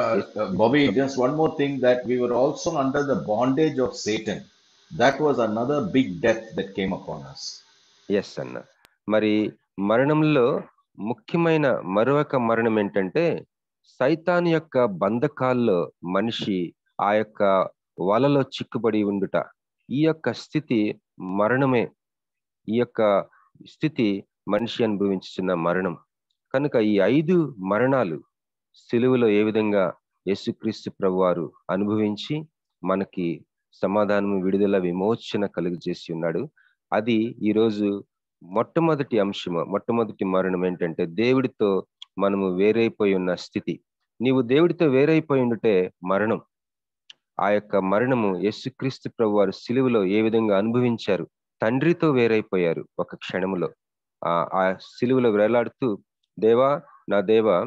Bobby, just one more thing, that we were also under the bondage of Satan. That was another big death that came upon us. Yes అన్న. మరి మరణంలో ముఖ్యమైన మరొక మరణం ఏంటంటే సైతాను యొక్క బంధకాల్లో మనిషి ఆ యొక్క వలలో చిక్కుబడి ఉండుట. ఈ యొక్క స్థితి మరణమే. ఈ యొక్క స్థితి మనిషి అనుభవించుతున్న మరణం. కనుక ఈ 5 మరణాలు సిలువలో ఏ విధంగా యేసుక్రీస్తు ప్రభువారు అనుభవించి మనకి సమాధానము, విడుదల, విమోచన కలుగజేసి ఉన్నాడు. అది ఈరోజు మొట్టమొదటి మరణం ఏంటంటే దేవుడితో మనము వేరైపోయి ఉన్న స్థితి. నీవు దేవుడితో వేరైపోయి ఉంటే మరణం. ఆ యొక్క మరణము యేసుక్రీస్తు ప్రభువారు సిలువలో ఏ విధంగా అనుభవించారు. తండ్రితో వేరైపోయారు ఒక క్షణములో. ఆ సిలువలో వేలాడుతూ, దేవా నా దేవా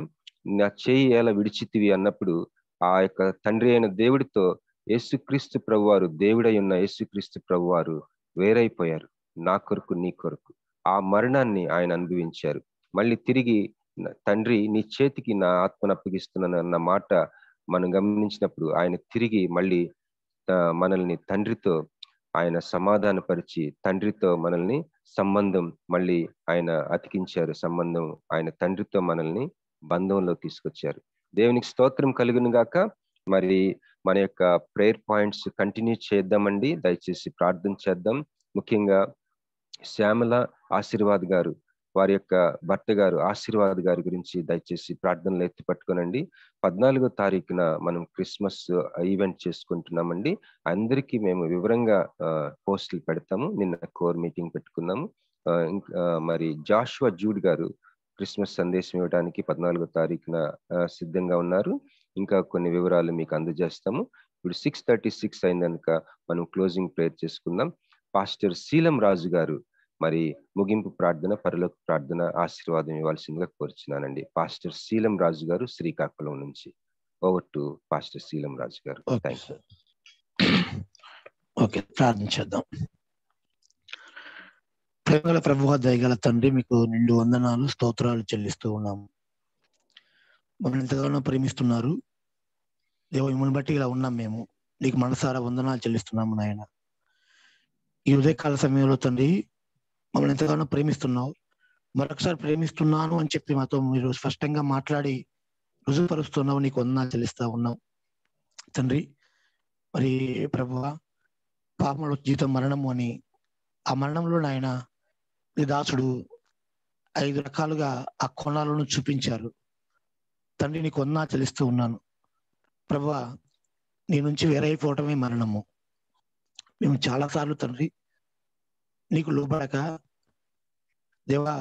నా చేయి ఎలా విడిచితివి అన్నప్పుడు ఆ యొక్క తండ్రి అయిన దేవుడితో యేసుక్రీస్తు ప్రభువారు, దేవుడై ఉన్న యేసుక్రీస్తు ప్రభువారు వేరైపోయారు. నా కొరకు నీ కొరకు ఆ మరణాన్ని ఆయన అనుభవించారు. మళ్ళీ తిరిగి తండ్రి నీ చేతికి నా ఆత్మను అప్పగిస్తున్నాను అన్న మాట మనం గమనించినప్పుడు ఆయన తిరిగి మళ్ళీ మనల్ని తండ్రితో ఆయన సమాధానపరిచి తండ్రితో మనల్ని సంబంధం మళ్ళీ ఆయన అతికించారు. సంబంధం ఆయన తండ్రితో మనల్ని బంధంలో తీసుకొచ్చారు. దేవునికి స్తోత్రం కలుగును గాక. మరి మన యొక్క ప్రేయర్ పాయింట్స్ కంటిన్యూ చేద్దామండి. దయచేసి ప్రార్థన చేద్దాం. ముఖ్యంగా శ్యామల ఆశీర్వాద్ గారు, వారి యొక్క భర్త గారు ఆశీర్వాద్ గారి గురించి దయచేసి ప్రార్థనలు ఎత్తి పట్టుకోనండి. 14వ తారీఖున మనం క్రిస్మస్ ఈవెంట్ చేసుకుంటున్నామండి. అందరికీ మేము వివరంగా పోస్టులు పెడతాము. నిన్న కోర్ మీటింగ్ పెట్టుకున్నాము. మరి జాషువా జూడ్ గారు క్రిస్మస్ సందేశం ఇవ్వడానికి 14వ తారీఖున సిద్ధంగా ఉన్నారు. ఇంకా కొన్ని వివరాలు మీకు అందజేస్తాము. ఇప్పుడు 6:36 అయిన కనుక మనం క్లోజింగ్ ప్రేయర్ చేసుకుందాం. పాస్టర్ శీలం రాజు గారు మరి ముగింపు ప్రార్థన, పరలోక ప్రార్థన ఆశీర్వాదం ఇవ్వాల్సిందిగా కోరుచున్నానండి. పాస్టర్ శీలం రాజు గారు శ్రీకాకుళం నుంచి. ఓవర్ టు పాస్టర్ శీలం రాజు గారు. ఓకే, ప్రార్థన చేద్దాం. ప్రేమగల ప్రభువా, దయగల తండ్రి, మీకు నిండు వందనాలు, స్తోత్రాలు చెల్లిస్తూ ఉన్నాము. మమ్మల్ని ఎంతగానో ప్రేమిస్తున్నారు దేవ. మిమ్మల్ని బట్టి ఇలా ఉన్నాం. మేము నీకు మనసారా వందనాలు చెల్లిస్తున్నాము నాయన. ఈ ఉదయకాల సమయంలో తండ్రి మమ్మల్ని ఎంతగానో ప్రేమిస్తున్నావు. మరొకసారి ప్రేమిస్తున్నాను అని చెప్పి మాతో మీరు స్పష్టంగా మాట్లాడి రుజువుపరుస్తున్నావు. నీకు వందనాలు చెల్లిస్తా ఉన్నావు తండ్రి. మరి ప్రభువా, పాపముల జీతం మరణము అని, ఆ మరణంలో నాయన నీ దాసుడు 5 రకాలుగా ఆ కోణాలను చూపించారు తండ్రి. నీకు వందనాలు చెల్లిస్తూ ఉన్నాను ప్రభువా. నీ నుంచి వేరైపోవటమే మరణము. మేము చాలాసార్లు తండ్రి నీకు లోబడక దేవా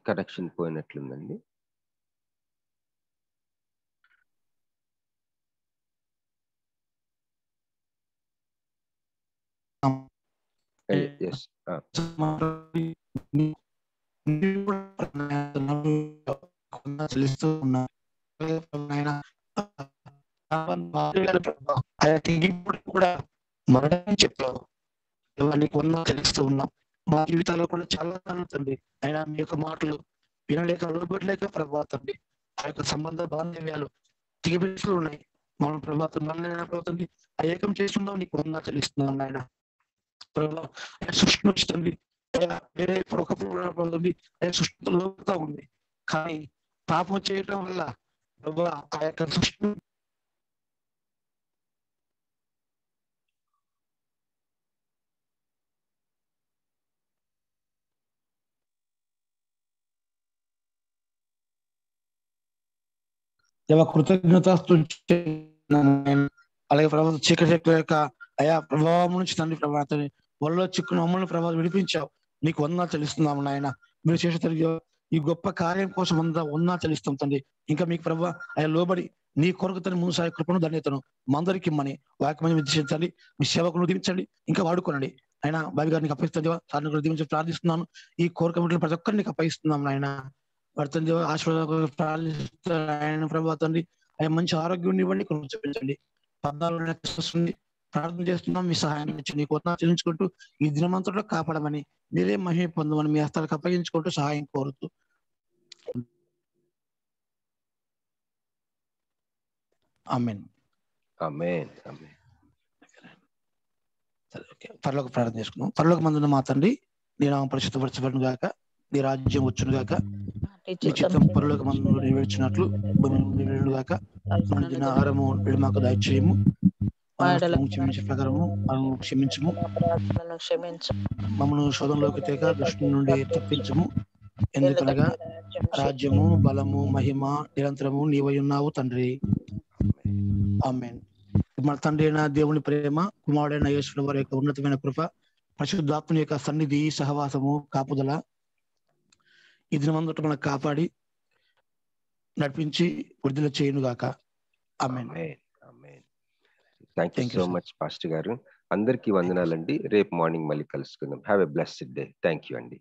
కనెక్షన్ పోయినట్లుందండి. చెల్లిస్తూ ఉన్నా కూడా మరణం చెప్పావు. నీకు వందనాలు చెల్లిస్తూ ఉన్నాం. మా జీవితాల్లో కూడా చాలా తండ్రి అయినా మీ యొక్క మాటలు వినలేక లోబడలేక ప్రభాతండి ఆ యొక్క సంబంధ బాంధవ్యాలు తిగిపిస్తూ ఉన్నాయి. మనం ప్రభాతం ప్రభాతండి ఏకం చేస్తున్నాం. నీకు వందనాలు చెల్లిస్తున్నాం నాయన. ప్రభావ సృష్టి వస్తుంది వేరే ఒకప్పుడు సృష్టి లోపుతా ఉంది. కానీ పాపం చేయటం వల్ల ప్రభావ ఆ యొక్క సృష్టి కృతజ్ఞతస్తు అలాగే ప్రభావం చీకటి శక్తుల యొక్క అయా ప్రభావం నుంచి తండ్రి ప్రభావం ఒళ్ళో చిక్కున మమ్మల్ని ప్రభావం విడిపించావు. నీకు వందనాలు చెల్లిస్తున్నాము నాయన. మీరు చేసే ఈ గొప్ప కార్యం కోసం ఉన్నా చెల్లిస్తాం తండ్రి. ఇంకా మీకు ప్రభావ ఆయన లోబడి నీ కొరకు తన ముందు సాయ కృపను ధన్యతను మందరికి ఇమ్మని వాక్యమని విధించండి. మీ సేవకులను దీవించండి, ఇంకా వాడుకోనండి. ఆయన బాబి గారిని అప్పగిస్తాను దేవా. సార్ని కూడా దీవించి ప్రార్థిస్తున్నాను. ఈ కోరిక ప్రతి ఒక్కరిని అప్పగిస్తున్నాం ఆయన. పడుతుంది దేవా, ఆశీర్వాద ప్రార్థిస్తాను ఆయన ప్రభావ తండ్రి. ఆయన మంచి ఆరోగ్యం ఇవ్వండి, కృప చూపించండి. 14 ప్రార్థన చేస్తున్నాం. మీ సహాయం ఇచ్చి నీ కొత్త చెల్లించుకుంటూ ఈ దినమంతట్లో కాపాడమని, మీరే మహిమ పొందమని మీ హస్తాలకు అప్పగించుకుంటూ సహాయం కోరుతూ ఆమేన్. ఆమేన్. ఆమేన్. పరలోక ప్రార్థన చేసుకున్నాం. పరలోక మందున మా తండ్రి, నీ నామం పరిశుద్ధపరచబడును గాక, నీ రాజ్యం వచ్చును గాక, నీ చిత్తం పరలోక మందును నెరవేర్చినట్లు భూమి నెరవేరును గాక. మన దిన ఆహారము మాకు దయచేయము, క్షమించే ప్రకారము మనం క్షమించము, మమ్మల్ని శోధనలోకి తేక దుష్టుని నుండి తప్పించము. ఎందుకనగా రాజ్యము, బలము, మహిమ నిరంతరము నీవై ఉన్నావు తండ్రి. ఆమేన్. మన తండ్రి అయిన దేవుని ప్రేమ, కుమారుడైన యేసు వారి యొక్క ఉన్నతమైన కృప, పరిశుద్ధాత్మని యొక్క సన్నిధి, సహవాసము, కాపుదల ఈ దినమంతట మనకు కాపాడి నడిపించి విడుదల చేయను గాక. Amen. Thank you so much pastor గారు. అందరికీ వందనాలండి. రేపు మార్నింగ్ మళ్ళీ కలుసుకుందాం. Have a blessed day. Thank you అండి.